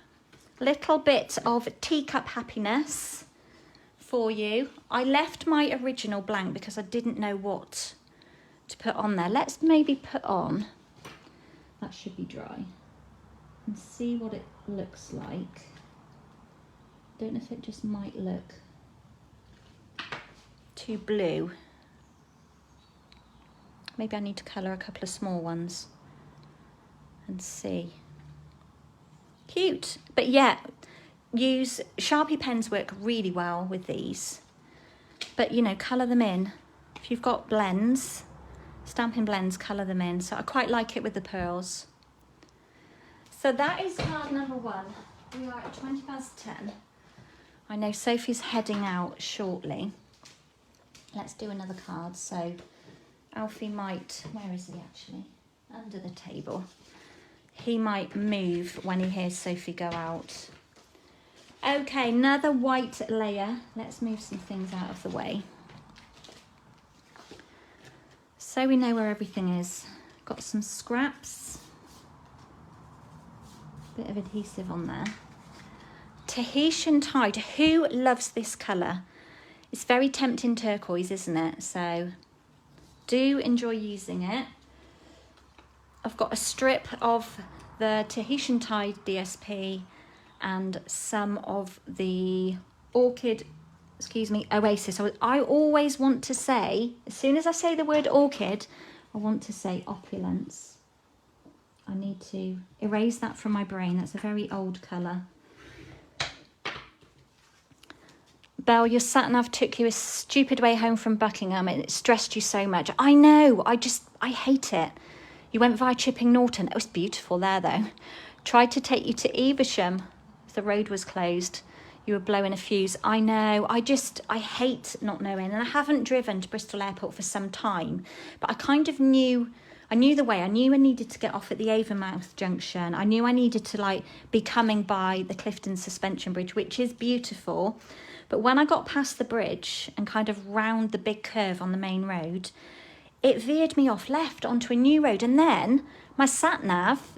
Little bit of teacup happiness for you. I left my original blank because I didn't know what to put on there. Let's maybe put on, that should be dry, and see what it looks like. Don't know if it just might look too blue. Maybe I need to colour a couple of small ones and see. Cute, but yeah, use Sharpie pens, work really well with these, but you know, colour them in. If you've got blends, Stampin' blends, colour them in. So I quite like it with the pearls. So that is card number 1. We are at 10:20. I know Sophie's heading out shortly. Let's do another card. So Alfie might, where is he actually? Under the table. He might move when he hears Sophie go out. Okay, another white layer. Let's move some things out of the way, so we know where everything is. Got some scraps. Bit of adhesive on there. Tahitian Tide. Who loves this colour? It's very tempting turquoise, isn't it? So do enjoy using it. I've got a strip of the Tahitian Tide DSP and some of the Orchid, Oasis. I always want to say, as soon as I say the word orchid, I want to say opulence. I need to erase that from my brain. That's a very old colour. Belle, your sat-nav took you a stupid way home from Buckingham. It stressed you so much. I know, I hate it. You went via Chipping Norton. It was beautiful there though. Tried to take you to Evesham. The road was closed. You were blowing a fuse. I know, I hate not knowing. And I haven't driven to Bristol Airport for some time, but I kind of knew, I knew the way. I knew I needed to get off at the Avonmouth junction. I knew I needed to be coming by the Clifton Suspension Bridge, which is beautiful. But when I got past the bridge and kind of round the big curve on the main road, it veered me off left onto a new road. And then my sat-nav,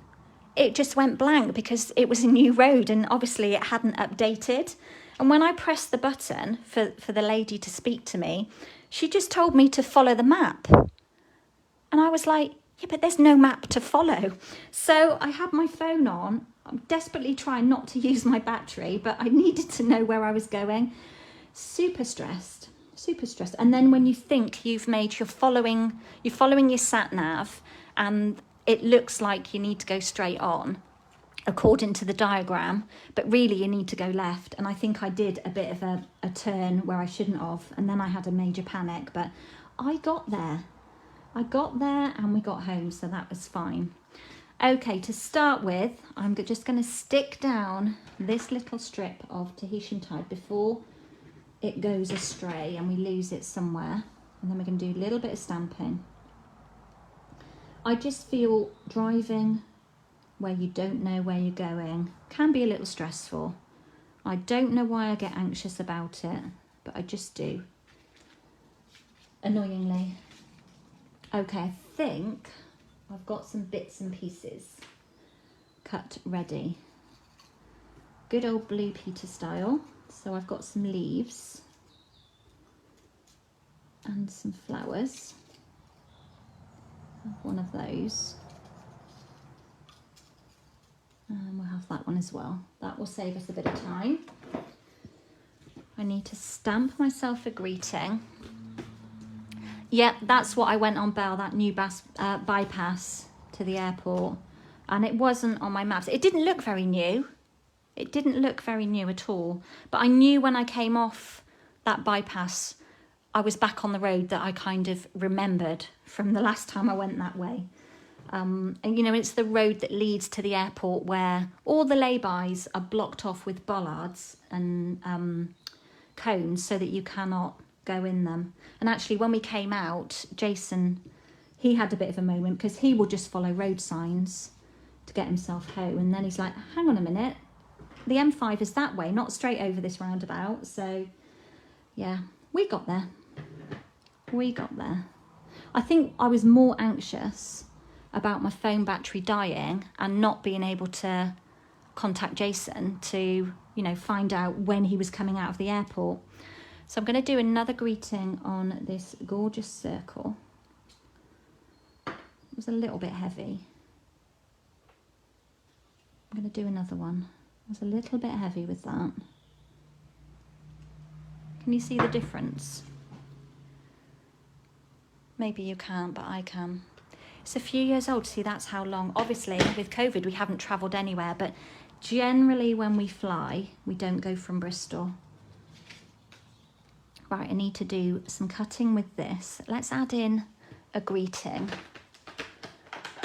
it just went blank because it was a new road and obviously it hadn't updated. And when I pressed the button for the lady to speak to me, she just told me to follow the map. And I was like, yeah, but there's no map to follow. So I had my phone on. I'm desperately trying not to use my battery, but I needed to know where I was going. Super stressed. Super stressed. And then when you think you're following your sat nav and it looks like you need to go straight on according to the diagram, but really you need to go left. And I think I did a bit of a turn where I shouldn't have, and then I had a major panic, but I got there. I got there and we got home, so that was fine. Okay, to start with, I'm just going to stick down this little strip of Tahitian Tide before it goes astray and we lose it somewhere. And then we're going to do a little bit of stamping. I just feel driving where you don't know where you're going can be a little stressful. I don't know why I get anxious about it, but I just do. Annoyingly. Okay, I think I've got some bits and pieces cut ready. Good old Blue Peter style. So I've got some leaves and some flowers. Have one of those. And we'll have that one as well. That will save us a bit of time. I need to stamp myself a greeting. Yeah, that's what I went on, Belle, that new bypass to the airport. And it wasn't on my maps. It didn't look very new. It didn't look very new at all. But I knew when I came off that bypass, I was back on the road that I kind of remembered from the last time I went that way. And, you know, it's the road that leads to the airport where all the lay-bys are blocked off with bollards and cones so that you cannot go in them. And actually, when we came out, Jason, he had a bit of a moment because he will just follow road signs to get himself home. And then he's like, hang on a minute, the M5 is that way, not straight over this roundabout. So yeah, we got there. We got there. I think I was more anxious about my phone battery dying and not being able to contact Jason to, you know, find out when he was coming out of the airport. So I'm going to do another greeting on this gorgeous circle. It was a little bit heavy. I'm going to do another one. I was a little bit heavy with that. Can you see the difference? Maybe you can't, but I can. It's a few years old. See, that's how long. Obviously, with COVID, we haven't travelled anywhere, but generally when we fly, we don't go from Bristol. Right, I need to do some cutting with this. Let's add in a greeting.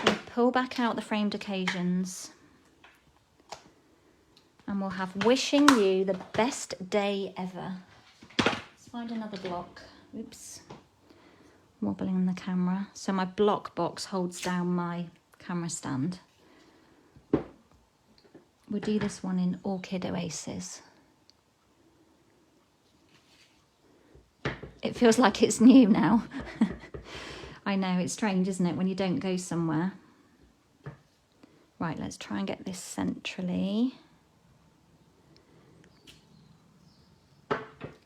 We'll pull back out the framed occasions. And we'll have wishing you the best day ever. Let's find another block. Oops. Wobbling the camera. So my block box holds down my camera stand. We'll do this one in Orchid Oasis. It feels like it's new now. I know, it's strange, isn't it, when you don't go somewhere. Right, let's try and get this centrally.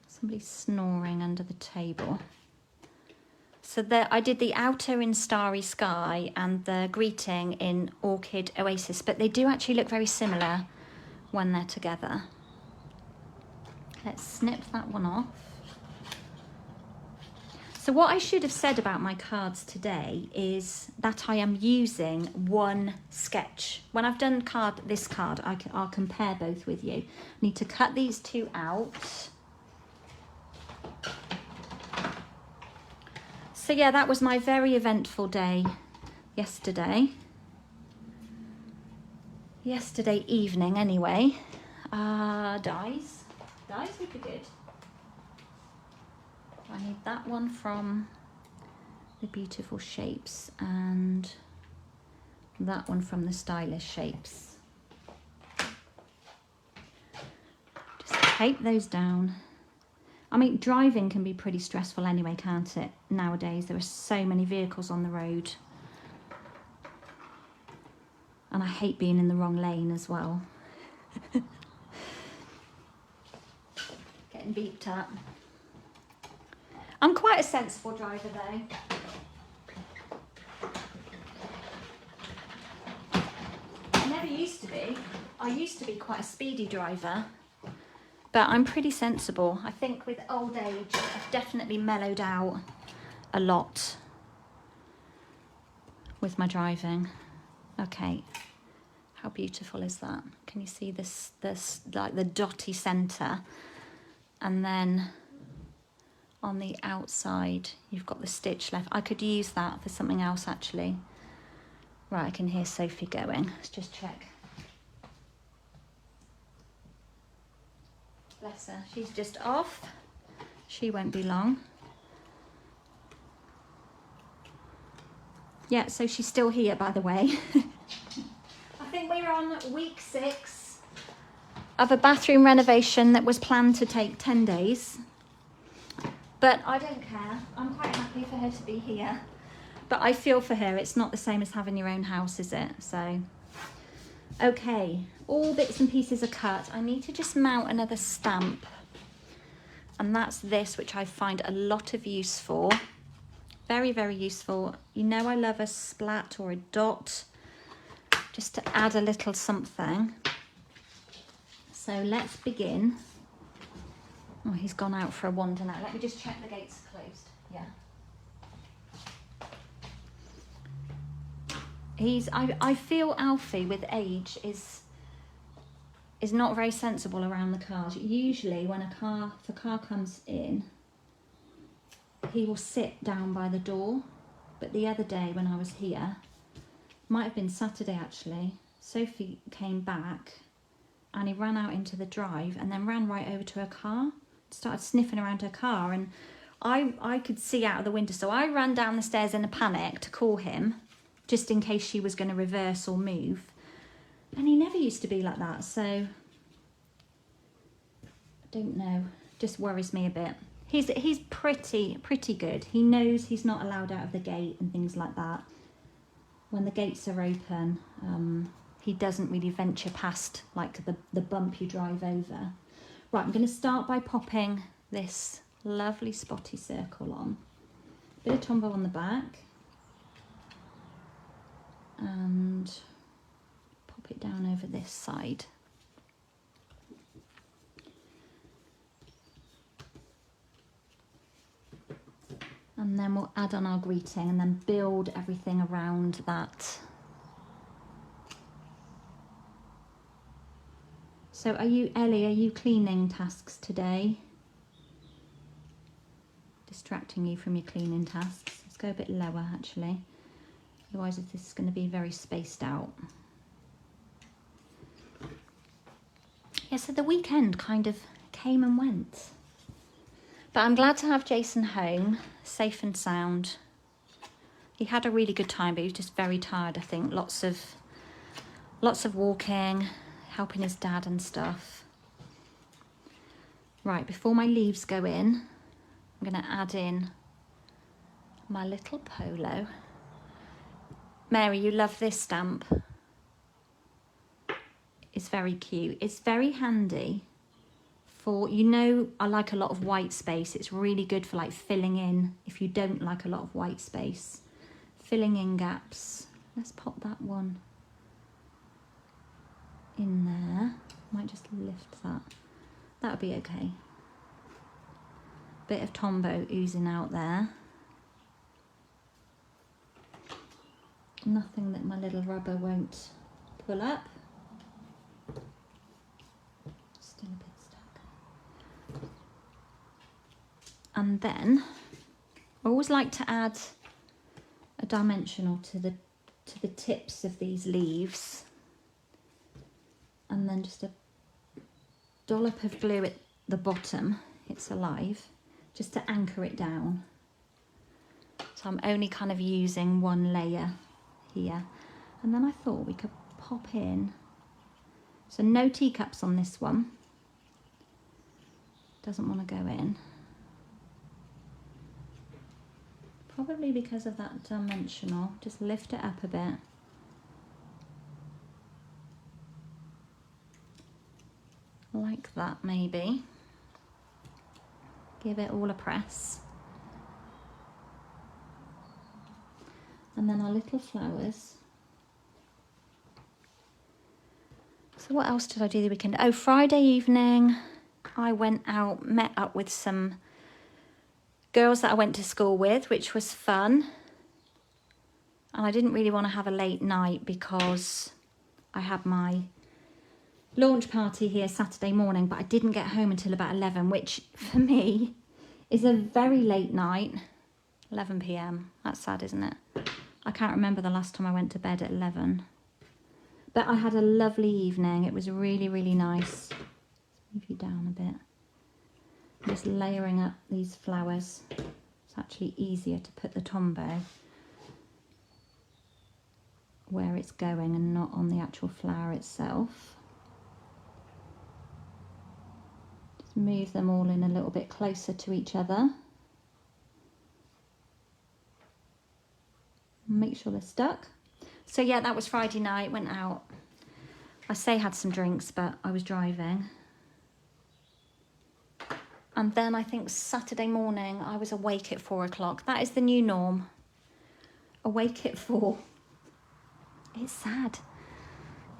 Somebody's snoring under the table. So there, I did the outer in Starry Sky and the greeting in Orchid Oasis, but they do actually look very similar when they're together. Let's snip that one off. So what I should have said about my cards today is that I am using one sketch. When I've done this card, I'll compare both with you. I need to cut these two out. So yeah, that was my very eventful day yesterday. Yesterday evening anyway. Dies would be good. I need that one from the Beautiful Shapes and that one from the Stylish Shapes. Just tape those down. I mean, driving can be pretty stressful anyway, can't it? Nowadays, there are so many vehicles on the road. And I hate being in the wrong lane as well. Getting beeped at. I'm quite a sensible driver though. I never used to be. I used to be quite a speedy driver. But I'm pretty sensible. I think with old age, I've definitely mellowed out a lot with my driving. Okay, how beautiful is that? Can you see this like the dotty centre? And then on the outside, you've got the stitch left. I could use that for something else actually. Right, I can hear Sophie going. Let's just check. Bless her, she's just off. She won't be long. Yeah, so she's still here, by the way. I think we're on week 6 of a bathroom renovation that was planned to take 10 days. But I don't care. I'm quite happy for her to be here. But I feel for her. It's not the same as having your own house, is it? So, okay. All bits and pieces are cut. I need to just mount another stamp. And that's this, which I find a lot of use for. Very, very useful. You know I love a splat or a dot, just to add a little something. So let's begin. Oh, he's gone out for a wander now. Let me just check the gates are closed. Yeah. I feel Alfie with age is not very sensible around the cars. Usually when the car comes in, he will sit down by the door. But the other day when I was here, might have been Saturday actually, Sophie came back and he ran out into the drive and then ran right over to her car, started sniffing around her car, and I could see out of the window. So I ran down the stairs in a panic to call him, just in case she was going to reverse or move. And he never used to be like that. So I don't know. Just worries me a bit. He's pretty good. He knows he's not allowed out of the gate and things like that. When the gates are open, he doesn't really venture past like the bump you drive over. Right, I'm going to start by popping this lovely spotty circle on. Bit of Tombow on the back. And pop it down over this side. And then we'll add on our greeting and then build everything around that. So Ellie, are you cleaning tasks today? Distracting you from your cleaning tasks. Let's go a bit lower actually. Otherwise this is going to be very spaced out. Yeah, so the weekend kind of came and went. But I'm glad to have Jason home, safe and sound. He had a really good time, but he was just very tired, I think. Lots of walking, helping his dad and stuff. Right, before my leaves go in, I'm going to add in my little polo. Mary, you love this stamp. It's very cute. It's very handy for, you know, I like a lot of white space. It's really good for like filling in if you don't like a lot of white space. Filling in gaps. Let's pop that one in there. Might just lift that. That'll be okay. Bit of Tombow oozing out there. Nothing that my little rubber won't pull up. Still a bit stuck. And then I always like to add a dimensional to the tips of these leaves, and then just a dollop of glue at the bottom, it's alive, just to anchor it down. So I'm only kind of using one layer here. And then I thought we could pop in, so no teacups on this one, doesn't want to go in, probably because of that dimensional. Just lift it up a bit. Like that maybe. Give it all a press. And then our little flowers. So what else did I do the weekend? Oh, Friday evening I went out, met up with some girls that I went to school with, which was fun. And I didn't really want to have a late night because I had my launch party here Saturday morning, but I didn't get home until about 11, which for me is a very late night. 11 p.m. That's sad, isn't it? I can't remember the last time I went to bed at 11. But I had a lovely evening. It was really, really nice. Let's move you down a bit. I'm just layering up these flowers. It's actually easier to put the Tombow where it's going and not on the actual flower itself. Just move them all in a little bit closer to each other. Make sure they're stuck. So yeah, that was Friday night, went out. I say had some drinks, but I was driving. And then I think Saturday morning I was awake at 4 o'clock. That is the new norm. Awake at 4. It's sad.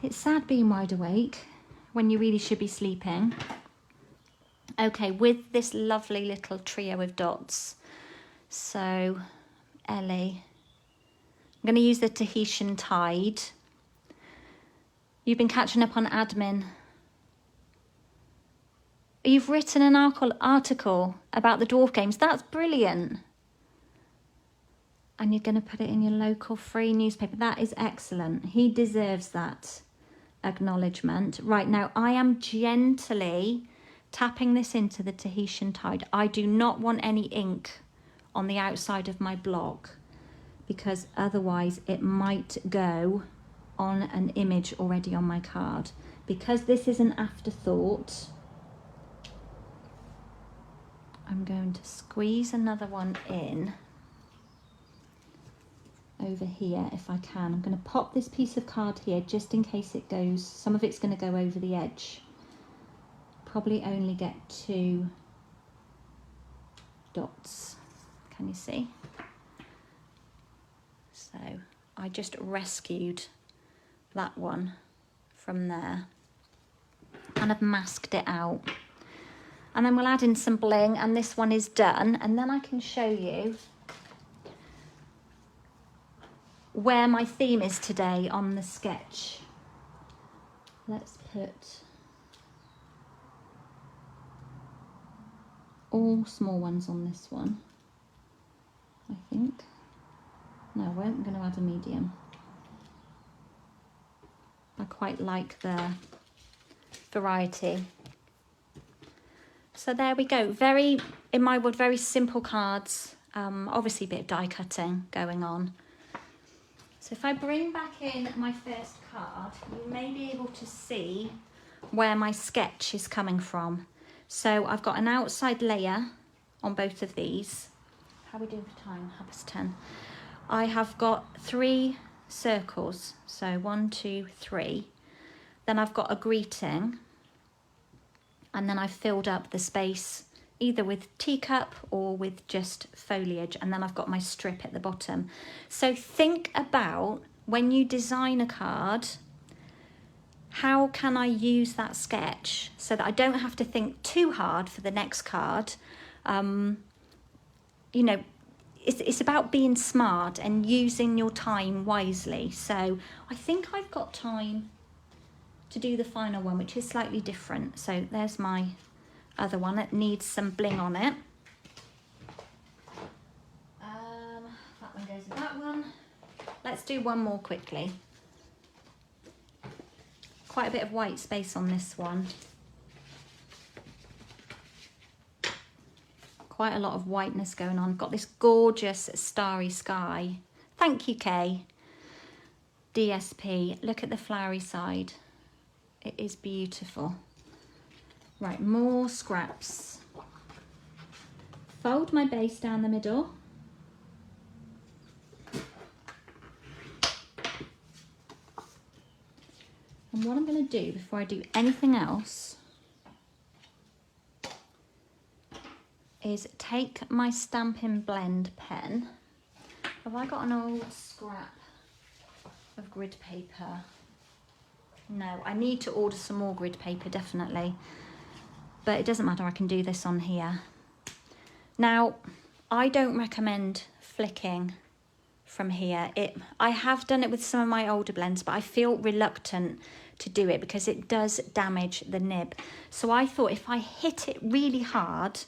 It's sad being wide awake when you really should be sleeping. Okay, with this lovely little trio of dots. So, Ellie, I'm going to use the Tahitian Tide. You've been catching up on admin. You've written an article about the dwarf games. That's brilliant. And you're going to put it in your local free newspaper. That is excellent. He deserves that acknowledgement. Right, now I am gently tapping this into the Tahitian Tide. I do not want any ink on the outside of my block because otherwise it might go on an image already on my card. Because this is an afterthought, I'm going to squeeze another one in over here if I can. I'm going to pop this piece of card here just in case it goes, some of it's going to go over the edge. Probably only get 2 dots. Can you see? So I just rescued that one from there and I've masked it out. And then we'll add in some bling and this one is done. And then I can show you where my theme is today on the sketch. Let's put all small ones on this one, I think. No, I won't. I'm going to add a medium. I quite like the variety. So there we go. Very, in my world, very simple cards. Obviously a bit of die cutting going on. So if I bring back in my first card, you may be able to see where my sketch is coming from. So I've got an outside layer on both of these. How are we doing for time? 10:30. I have got 3 circles. So 1, 2, 3. Then I've got a greeting. And then I've filled up the space either with teacup or with just foliage, and then I've got my strip at the bottom. So think about when you design a card, how can I use that sketch so that I don't have to think too hard for the next card. You know, it's about being smart and using your time wisely. So I think I've got time to do the final one, which is slightly different. So there's my other one that needs some bling on it. That one goes with that one. Let's do one more quickly. Quite a bit of white space on this one. Quite a lot of whiteness going on. Got this gorgeous starry sky. Thank you, Kay. DSP. Look at the flowery side. It is beautiful. Right, more scraps. Fold my base down the middle. And what I'm going to do before I do anything else is take my Stampin' Blend pen. Have I got an old scrap of grid paper? No, I need to order some more grid paper, definitely. But it doesn't matter, I can do this on here. Now, I don't recommend flicking from here. I have done it with some of my older blends, but I feel reluctant to do it because it does damage the nib. So I thought if I hit it really hard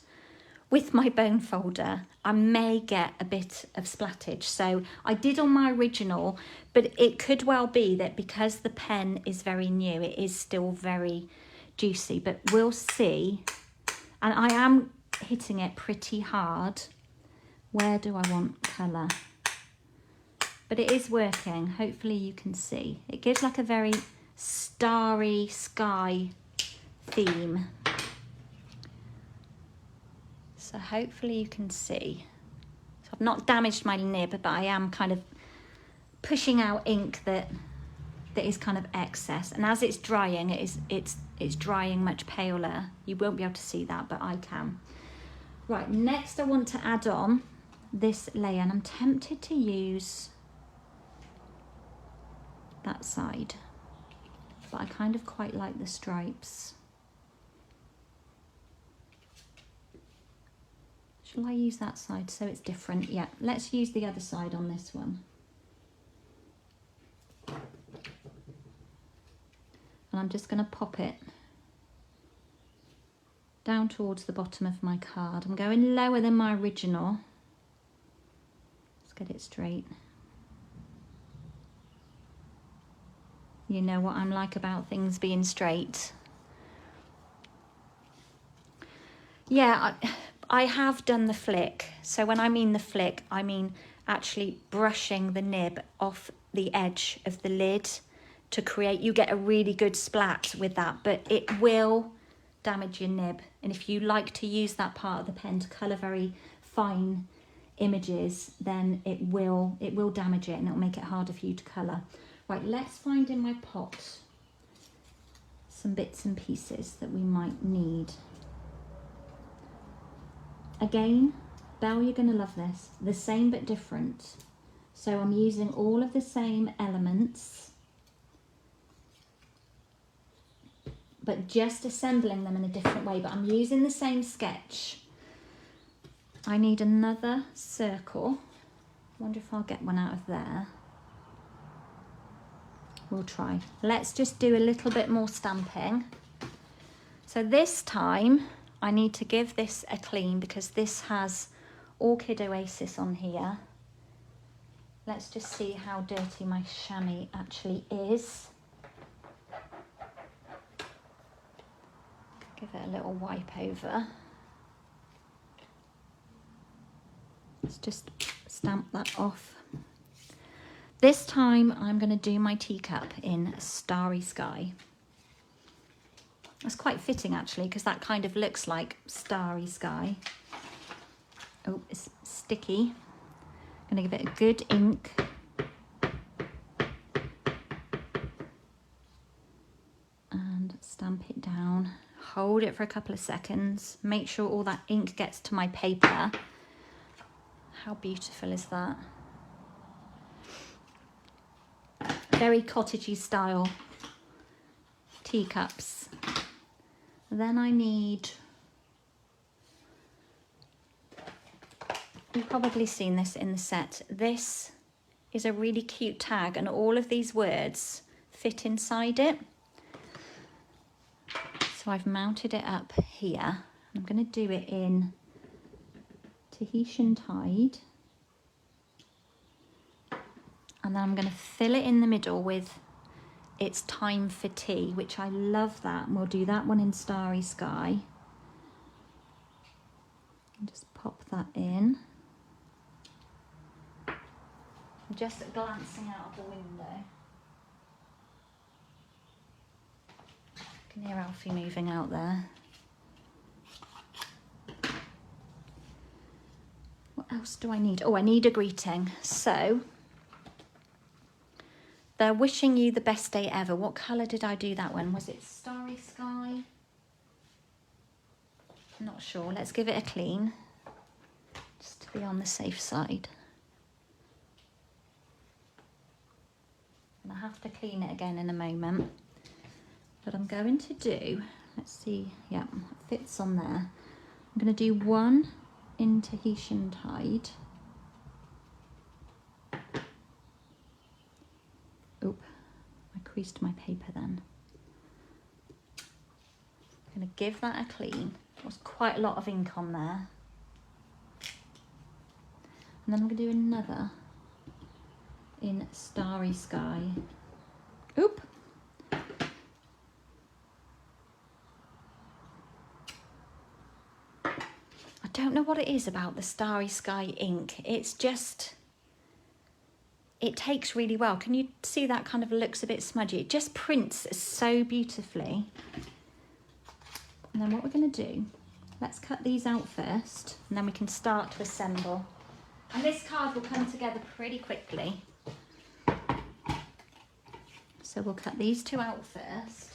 with my bone folder, I may get a bit of splattage. So I did on my original, but it could well be that because the pen is very new, it is still very juicy, but we'll see. And I am hitting it pretty hard. Where do I want colour? But it is working. Hopefully you can see. It gives like a very starry sky theme. So hopefully you can see. So I've not damaged my nib, but I am kind of pushing out ink that is kind of excess. And as it's drying, it's drying much paler. You won't be able to see that, but I can. Right, next I want to add on this layer, and I'm tempted to use that side, but I kind of quite like the stripes. Shall I use that side so it's different? Yeah, let's use the other side on this one. And I'm just going to pop it down towards the bottom of my card. I'm going lower than my original. Let's get it straight. You know what I'm like about things being straight. Yeah, I have done the flick. So when I mean the flick, I mean actually brushing the nib off the edge of the lid to create, you get a really good splat with that, but it will damage your nib. And if you like to use that part of the pen to colour very fine images, then it will damage it and it'll make it harder for you to colour. Right, let's find in my pot some bits and pieces that we might need. Again, Belle, you're going to love this. The same but different. So I'm using all of the same elements, but just assembling them in a different way. But I'm using the same sketch. I need another circle. I wonder if I'll get one out of there. We'll try. Let's just do a little bit more stamping. So this time I need to give this a clean because this has Orchid Oasis on here. Let's just see how dirty my chamois actually is. Give it a little wipe over. Let's just stamp that off. This time I'm going to do my teacup in Starry Sky. That's quite fitting actually, because that kind of looks like starry sky. Oh, it's sticky. I'm going to give it a good ink. And stamp it down. Hold it for a couple of seconds. Make sure all that ink gets to my paper. How beautiful is that? Very cottagey style teacups. Then I need, you've probably seen this in the set. This is a really cute tag and all of these words fit inside it. So I've mounted it up here. I'm going to do it in Tahitian Tide. And then I'm going to fill it in the middle with It's Time for Tea, which I love that. And we'll do that one in Starry Sky. And just pop that in. I'm just glancing out of the window. I can hear Alfie moving out there. What else do I need? Oh, I need a greeting. So they're wishing you the best day ever. What colour did I do that one? Was it Starry Sky? I'm not sure. Let's give it a clean, just to be on the safe side. And I have to clean it again in a moment. But I'm going to do, let's see, yeah, it fits on there. I'm going to do one in Tahitian Tide. Oop, I creased my paper then. I'm going to give that a clean. There's quite a lot of ink on there. And then I'm going to do another in Starry Sky. Oop. I don't know what it is about the Starry Sky ink. It's just, it takes really well. Can you see that kind of looks a bit smudgy? It just prints so beautifully. And then what we're going to do, let's cut these out first and then we can start to assemble. And this card will come together pretty quickly. So we'll cut these two out first.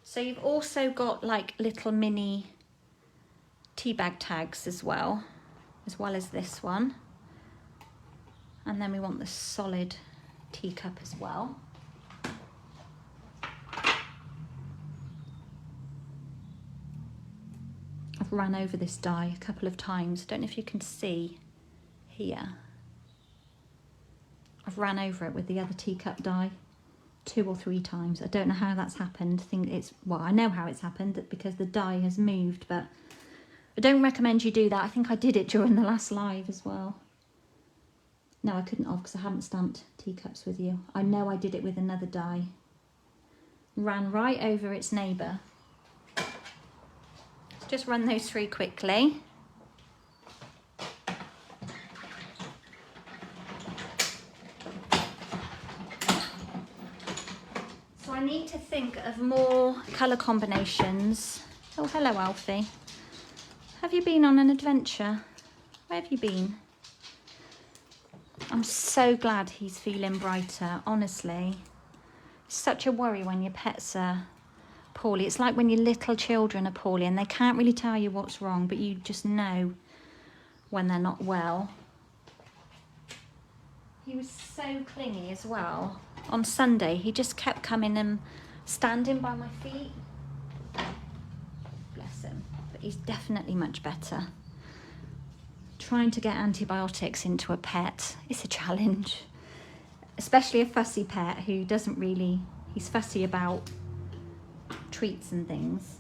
So you've also got like little mini tea bag tags as well as this one. And then we want the solid teacup as well. I've ran over this die a couple of times. I don't know if you can see here. I've ran over it with the other teacup die 2 or 3 times. I don't know how that's happened. I know how it's happened because the die has moved, but I don't recommend you do that. I think I did it during the last live as well. No, I couldn't have because I haven't stamped teacups with you. I know I did it with another die. Ran right over its neighbour. just run those through quickly. So I need to think of more colour combinations. Oh, hello, Alfie. Have you been on an adventure? Where have you been? I'm so glad he's feeling brighter, honestly. It's such a worry when your pets are poorly. It's like when your little children are poorly and they can't really tell you what's wrong, but you just know when they're not well. He was so clingy as well. On Sunday, he just kept coming and standing by my feet. Bless him. But he's definitely much better. Trying to get antibiotics into a pet is a challenge. Especially a fussy pet who doesn't really, he's fussy about treats and things.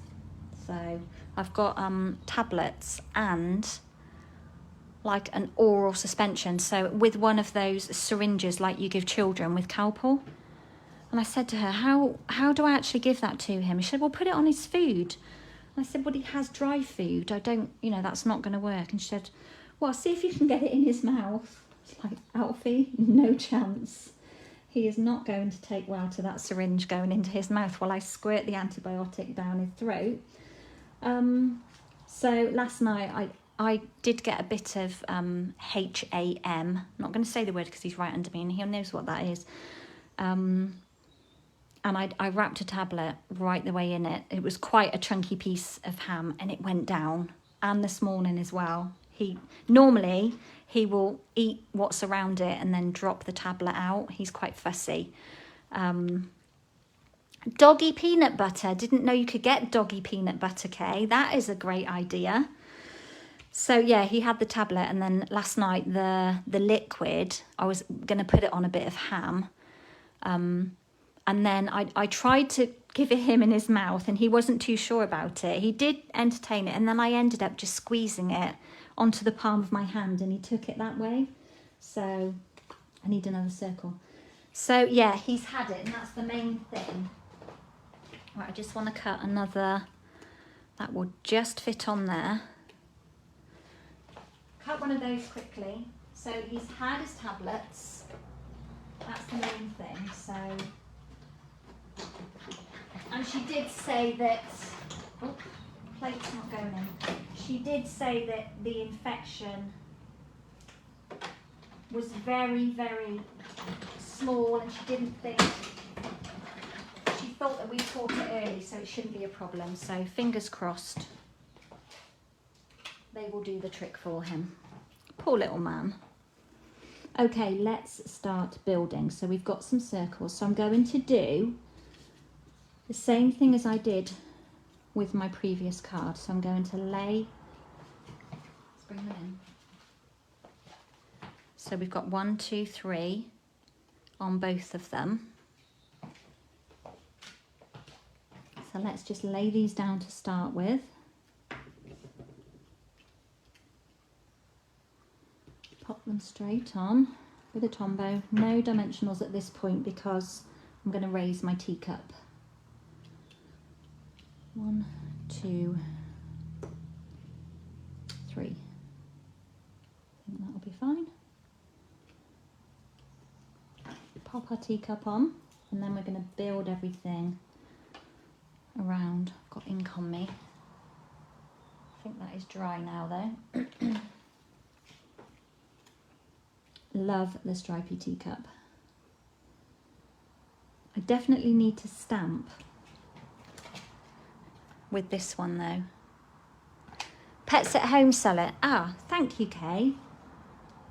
So I've got tablets and like an oral suspension. So with one of those syringes like you give children with Calpol. And I said to her, how do I actually give that to him? She said, well, put it on his food. And I said, well, he has dry food. I don't, that's not going to work. And she said, well, see if you can get it in his mouth. It's like, Alfie, no chance. He is not going to take well to that syringe going into his mouth while I squirt the antibiotic down his throat. So last night I did get a bit of HAM. I'm not going to say the word because he's right under me and he knows what that is. And I wrapped a tablet right the way in it. It was quite a chunky piece of ham and it went down. And this morning as well. Normally he will eat what's around it and then drop the tablet out. He's quite fussy. Doggy peanut butter. Didn't know you could get doggy peanut butter, Kay. That is a great idea. So yeah, he had the tablet and then last night the liquid, I was going to put it on a bit of ham. And then I tried to give it him in his mouth and he wasn't too sure about it. He did entertain it and then I ended up just squeezing it onto the palm of my hand and he took it that way. So I need another circle. So yeah, he's had it and that's the main thing. Right, I just want to cut another, that will just fit on there. Cut one of those quickly. So he's had his tablets. That's the main thing. So, and she did say that, oh, plate's not going in. She did say that the infection was very, very small and she didn't think, she thought that we caught it early so it shouldn't be a problem. So fingers crossed they will do the trick for him. Poor little man. Okay, let's start building. So we've got some circles. So I'm going to do the same thing as I did with my previous card. So I'm going to lay, let's bring them in. So we've got 1, 2, 3 on both of them. So let's just lay these down to start with. Pop them straight on with a Tombow. No dimensionals at this point because I'm going to raise my teacup. 1, 2, 3. I think that'll be fine. Pop our teacup on and then we're going to build everything around. I've got ink on me. I think that is dry now though. Love the stripy teacup. I definitely need to stamp with this one though. Pets at Home sell it. Ah, thank you, Kay.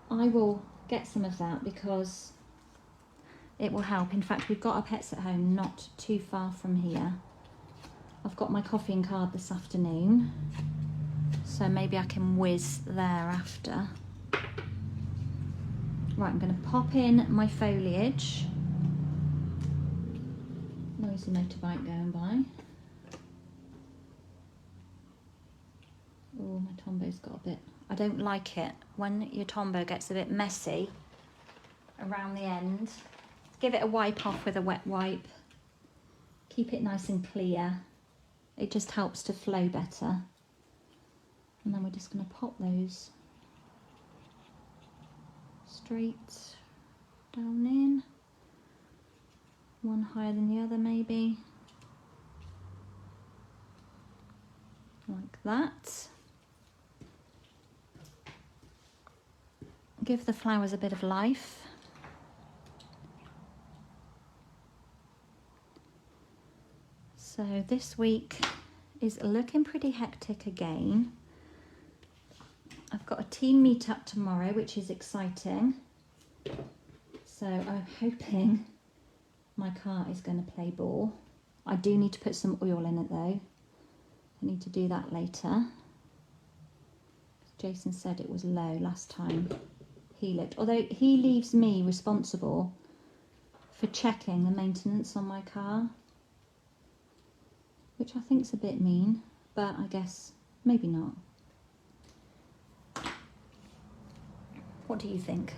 I will get some of that because it will help. In fact, we've got our Pets at Home not too far from here. I've got my coffee and card this afternoon, so maybe I can whiz there after. Right, I'm going to pop in my foliage. Noisy motorbike going by. Oh, my Tombow's got a bit... I don't like it when your Tombow gets a bit messy around the end. Give it a wipe off with a wet wipe. Keep it nice and clear. It just helps to flow better. And then we're just going to pop those straight down in. One higher than the other maybe. Like that. Give the flowers a bit of life. So this week is looking pretty hectic again. I've got a team meetup tomorrow, which is exciting. So I'm hoping my car is going to play ball. I do need to put some oil in it though. I need to do that later. Jason said it was low last time he looked. Although he leaves me responsible for checking the maintenance on my car, which I think's a bit mean, but I guess maybe not. What do you think?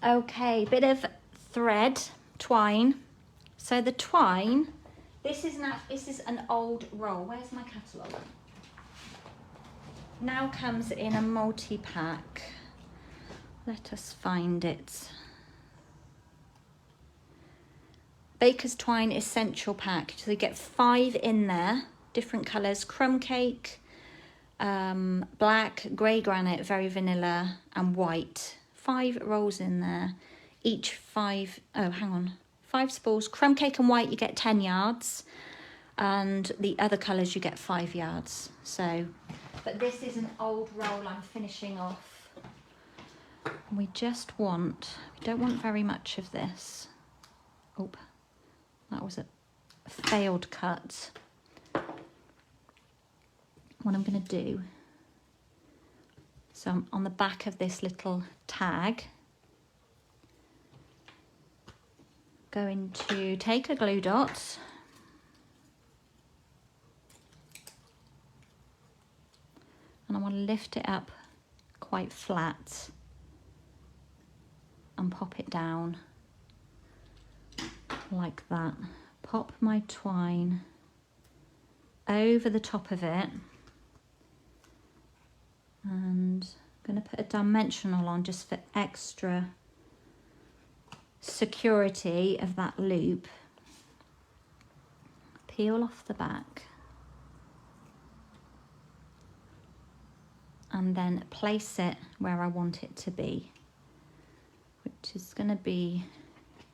Okay, bit of thread, twine. So the twine, this is an old roll. Where's my catalogue? Now comes in a multi-pack. Let us find it. Baker's Twine Essential Pack. So you get 5 in there, different colours: crumb cake, black, grey granite, very vanilla, and white. 5 rolls in there, each 5, oh hang on, 5 spools. Crumb cake and white you get 10 yards, and the other colours you get 5 yards. So, but this is an old roll I'm finishing off. We don't want very much of this. Oh, that was a failed cut. What I'm going to do, so I'm on the back of this little tag, going to take a glue dot and I want to lift it up quite flat and pop it down like that. Pop my twine over the top of it, and I'm going to put a dimensional on just for extra security of that loop. Peel off the back and then place it where I want it to be, which is going to be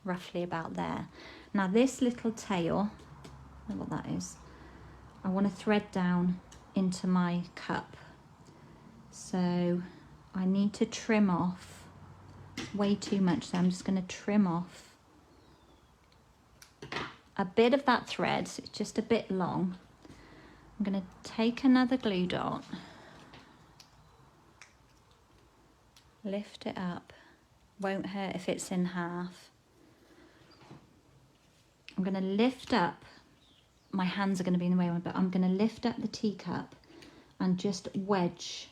roughly about there. Now this little tail, I don't know what that is, I want to thread down into my cup. So I need to trim off way too much, so I'm just going to trim off a bit of that thread. It's just a bit long. I'm going to take another glue dot, lift it up, won't hurt if it's in half. I'm going to lift up, my hands are going to be in the way, but I'm going to lift up the teacup and just wedge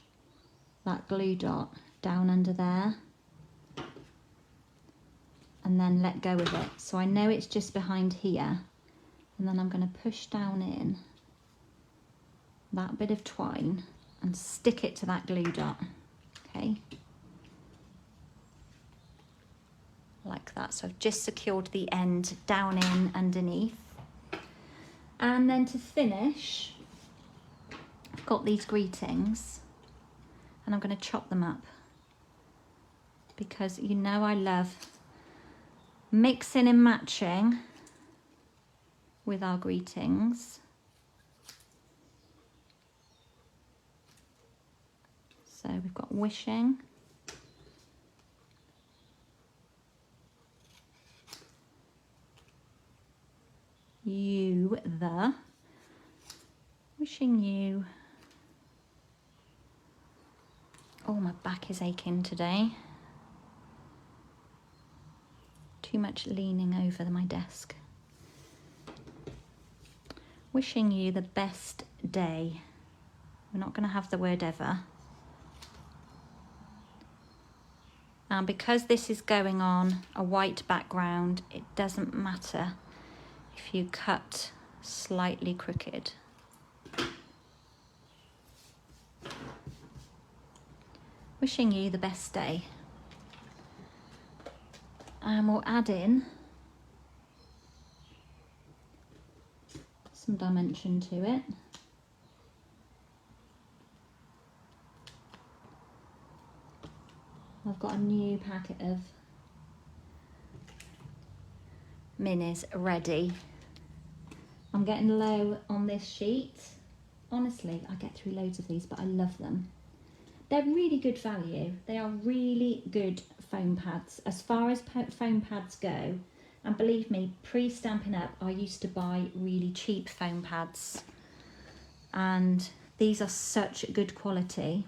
that glue dot down under there and then let go of it. So I know it's just behind here, and then I'm going to push down in that bit of twine and stick it to that glue dot, okay? Like that. So I've just secured the end down in underneath. And then to finish, I've got these greetings and I'm going to chop them up, because you know I love mixing and matching with our greetings. So we've got wishing, you the, wishing you, oh my back is aching today, too much leaning over my desk, wishing you the best day. We're not going to have the word ever, and because this is going on a white background, it doesn't matter if you cut slightly crooked. Wishing you the best day. And we'll add in some dimension to it. I've got a new packet of minis ready. I'm getting low on this sheet. Honestly, I get through loads of these, but I love them. They're really good value. They are really good foam pads. As far as foam pads go, and believe me, pre-Stampin' Up, I used to buy really cheap foam pads. And these are such good quality.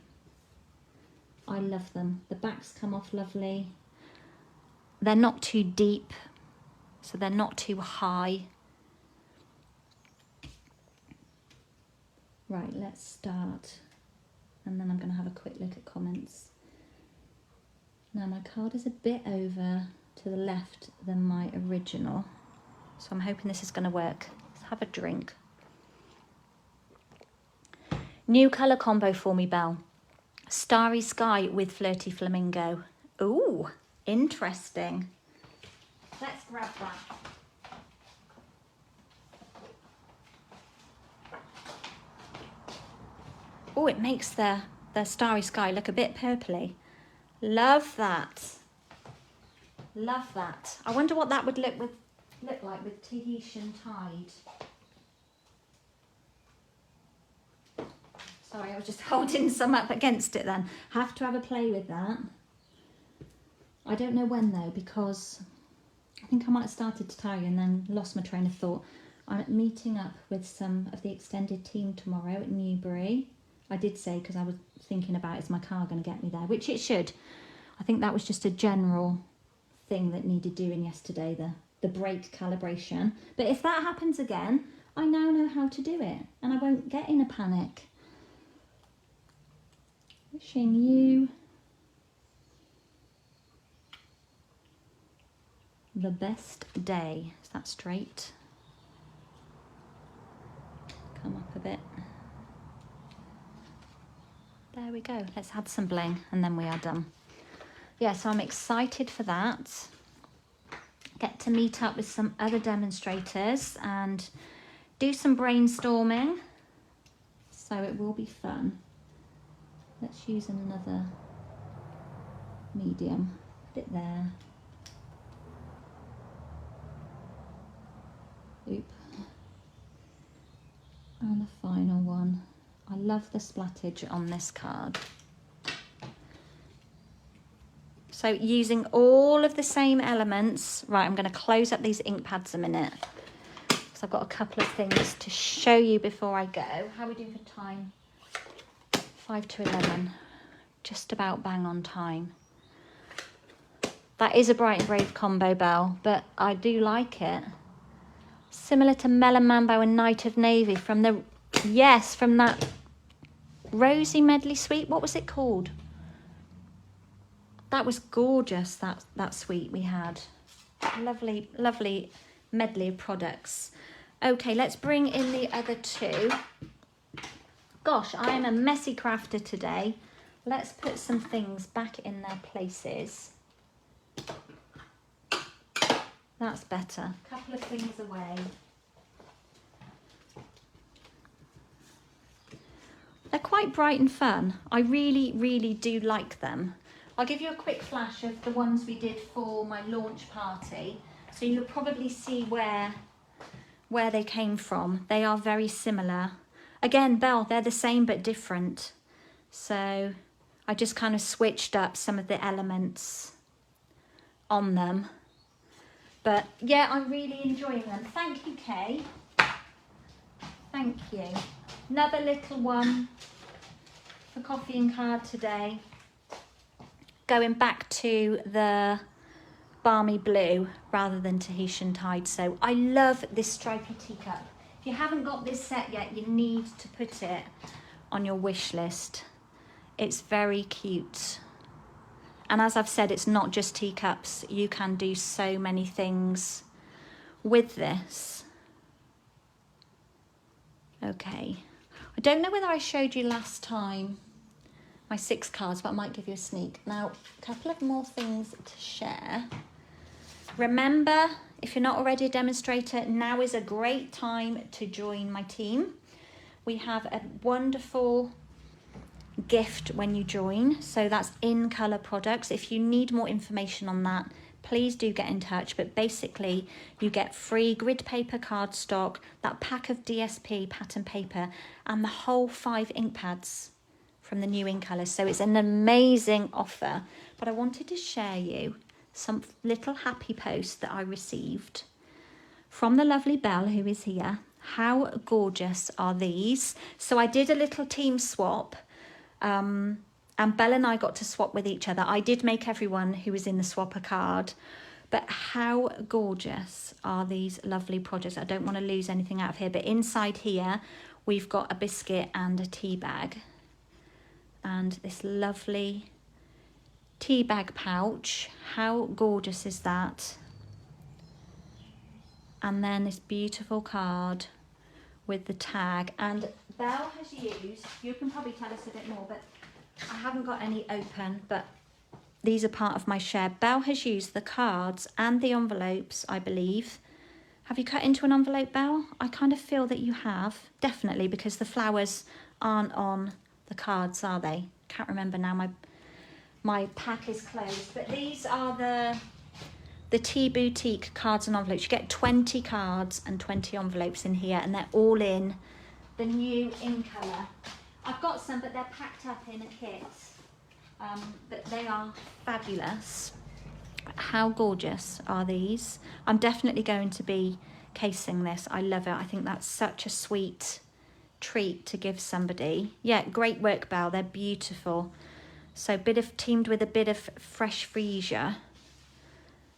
I love them. The backs come off lovely. They're not too deep, so they're not too high. Right, let's start. And then I'm going to have a quick look at comments. Now my card is a bit over to the left than my original, so I'm hoping this is going to work. Let's have a drink. New colour combo for me, Belle. Starry Sky with Flirty Flamingo. Ooh, interesting. Let's grab that. Oh, it makes the Starry Sky look a bit purpley. Love that. Love that. I wonder what that would look like with Tahitian Tide. Sorry, I was just holding some up against it then. Have to have a play with that. I don't know when though, because I think I might have started to tell you and then lost my train of thought. I'm meeting up with some of the extended team tomorrow at Newbury. I did say, because I was thinking about, is my car going to get me there? Which it should. I think that was just a general thing that needed doing yesterday, the brake calibration. But if that happens again, I now know how to do it and I won't get in a panic. Wishing you the best day. Is that straight? Come up a bit. There we go. Let's add some bling and then we are done. Yeah, so I'm excited for that. Get to meet up with some other demonstrators and do some brainstorming. So it will be fun. Let's use another medium. Put it there. Oop. And the final one. I love the splattage on this card. So using all of the same elements. Right, I'm going to close up these ink pads a minute, because I've got a couple of things to show you before I go. How are we doing for time? 5 to 11. Just about bang on time. That is a Bright and Brave combo, Belle, but I do like it. Similar to Melon Mambo and Night of Navy from the... Yes, from that Rosy Medley Suite. What was it called? That was gorgeous, that suite we had. Lovely, lovely medley of products. Okay, let's bring in the other two. Gosh, I am a messy crafter today. Let's put some things back in their places. That's better. A couple of things away. They're quite bright and fun. I really, really do like them. I'll give you a quick flash of the ones we did for my launch party. So you'll probably see where they came from. They are very similar. Again, Belle, they're the same but different. So I just kind of switched up some of the elements on them. But yeah, I'm really enjoying them. Thank you, Kay. Thank you. Another little one for coffee and card today. Going back to the balmy blue rather than Tahitian Tide. So I love this stripy teacup. If you haven't got this set yet, you need to put it on your wish list. It's very cute. And as I've said, it's not just teacups. You can do so many things with this. Okay. I don't know whether I showed you last time my 6 cards, but I might give you a sneak. Now, a couple of more things to share. Remember, if you're not already a demonstrator, now is a great time to join my team. We have a wonderful gift when you join, so that's in colour products. If you need more information on that, please do get in touch. But basically, you get free grid paper cardstock, that pack of DSP pattern paper, and the whole 5 ink pads from the new ink colours. So it's an amazing offer. But I wanted to share you some little happy post that I received from the lovely Belle, who is here. How gorgeous are these? So I did a little team swap, and Belle and I got to swap with each other. I did make everyone who was in the swap a card, but how gorgeous are these lovely projects? I don't want to lose anything out of here, but inside here we've got a biscuit and a tea bag, and this lovely tea bag pouch. How gorgeous is that? And then this beautiful card with the tag. And Belle has used, you can probably tell us a bit more, but I haven't got any open, but these are part of my share. Belle has used the cards and the envelopes, I believe. Have you cut into an envelope, Belle? I kind of feel that you have, definitely, because the flowers aren't on the cards, are they? Can't remember now, my pack is closed. But these are the Tea Boutique cards and envelopes. You get 20 cards and 20 envelopes in here, and they're all in the new in colour. I've got some, but they're packed up in a kit. But they are fabulous. How gorgeous are these? I'm definitely going to be casing this. I love it. I think that's such a sweet treat to give somebody. Yeah, great work, Belle. They're beautiful. So teamed with a bit of fresh freesia.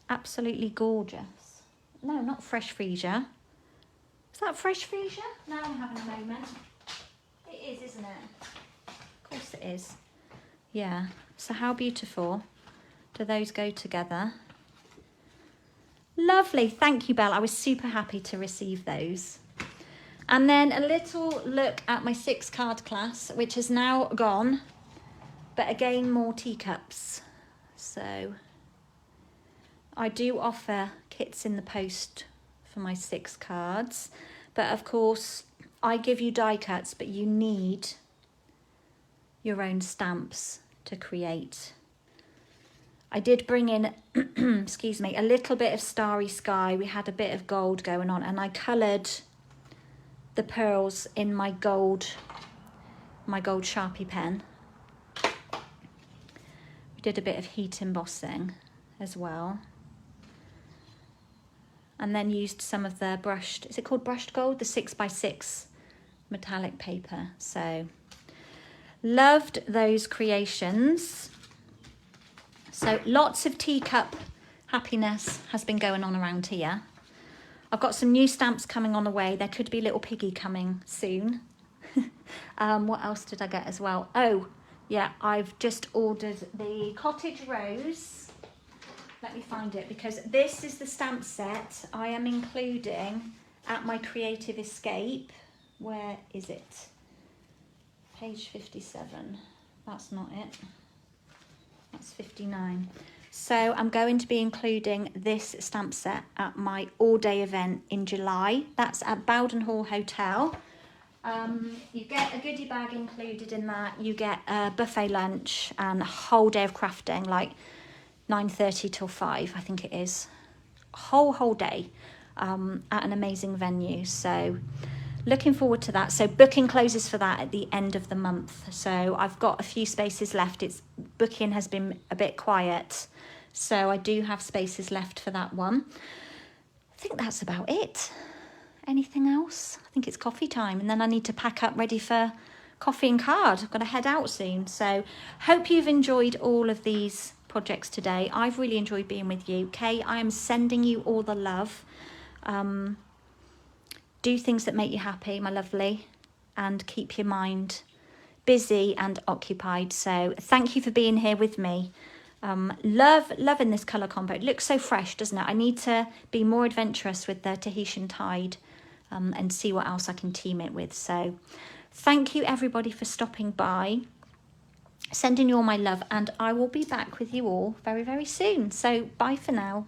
Absolutely gorgeous. No, not fresh freesia. Is that fresh freesia? Now I'm having a moment. It is, isn't it? Of course it is. Yeah. So how beautiful do those go together? Lovely. Thank you, Belle. I was super happy to receive those. And then a little look at my 6 card class, which has now gone. But again, more teacups. So I do offer kits in the post for my 6 cards. But of course, I give you die cuts, but you need your own stamps to create. I did bring in, excuse me, a little bit of starry sky. We had a bit of gold going on, and I coloured the pearls in my gold Sharpie pen. We did a bit of heat embossing as well. And then used some of the brushed, is it called brushed gold? The 6x6 metallic paper. So loved those creations. So lots of teacup happiness has been going on around here. I've got some new stamps coming on the way. There could be Little Piggy coming soon. What else did I get as well? Oh, yeah, I've just ordered the Cottage Rose. Let me find it, because this is the stamp set I am including at my Creative Escape. Where is it? Page 57. That's not it. That's 59. So I'm going to be including this stamp set at my all-day event in July. That's at Bowden Hall Hotel. You get a goodie bag included in that. You get a buffet lunch and a whole day of crafting, like 9:30 till 5, I think it is. Whole day at an amazing venue. So looking forward to that. So booking closes for that at the end of the month. So I've got a few spaces left. Booking has been a bit quiet. So I do have spaces left for that one. I think that's about it. Anything else? I think it's coffee time, and then I need to pack up ready for coffee and card. I've got to head out soon. So hope you've enjoyed all of these projects today. I've really enjoyed being with you. Kay, I am sending you all the love. Do things that make you happy, my lovely, and keep your mind busy and occupied. So thank you for being here with me. Loving this colour combo. It looks so fresh, doesn't it? I need to be more adventurous with the Tahitian Tide and see what else I can team it with. So thank you everybody for stopping by. Sending you all my love, and I will be back with you all very, very soon. So bye for now.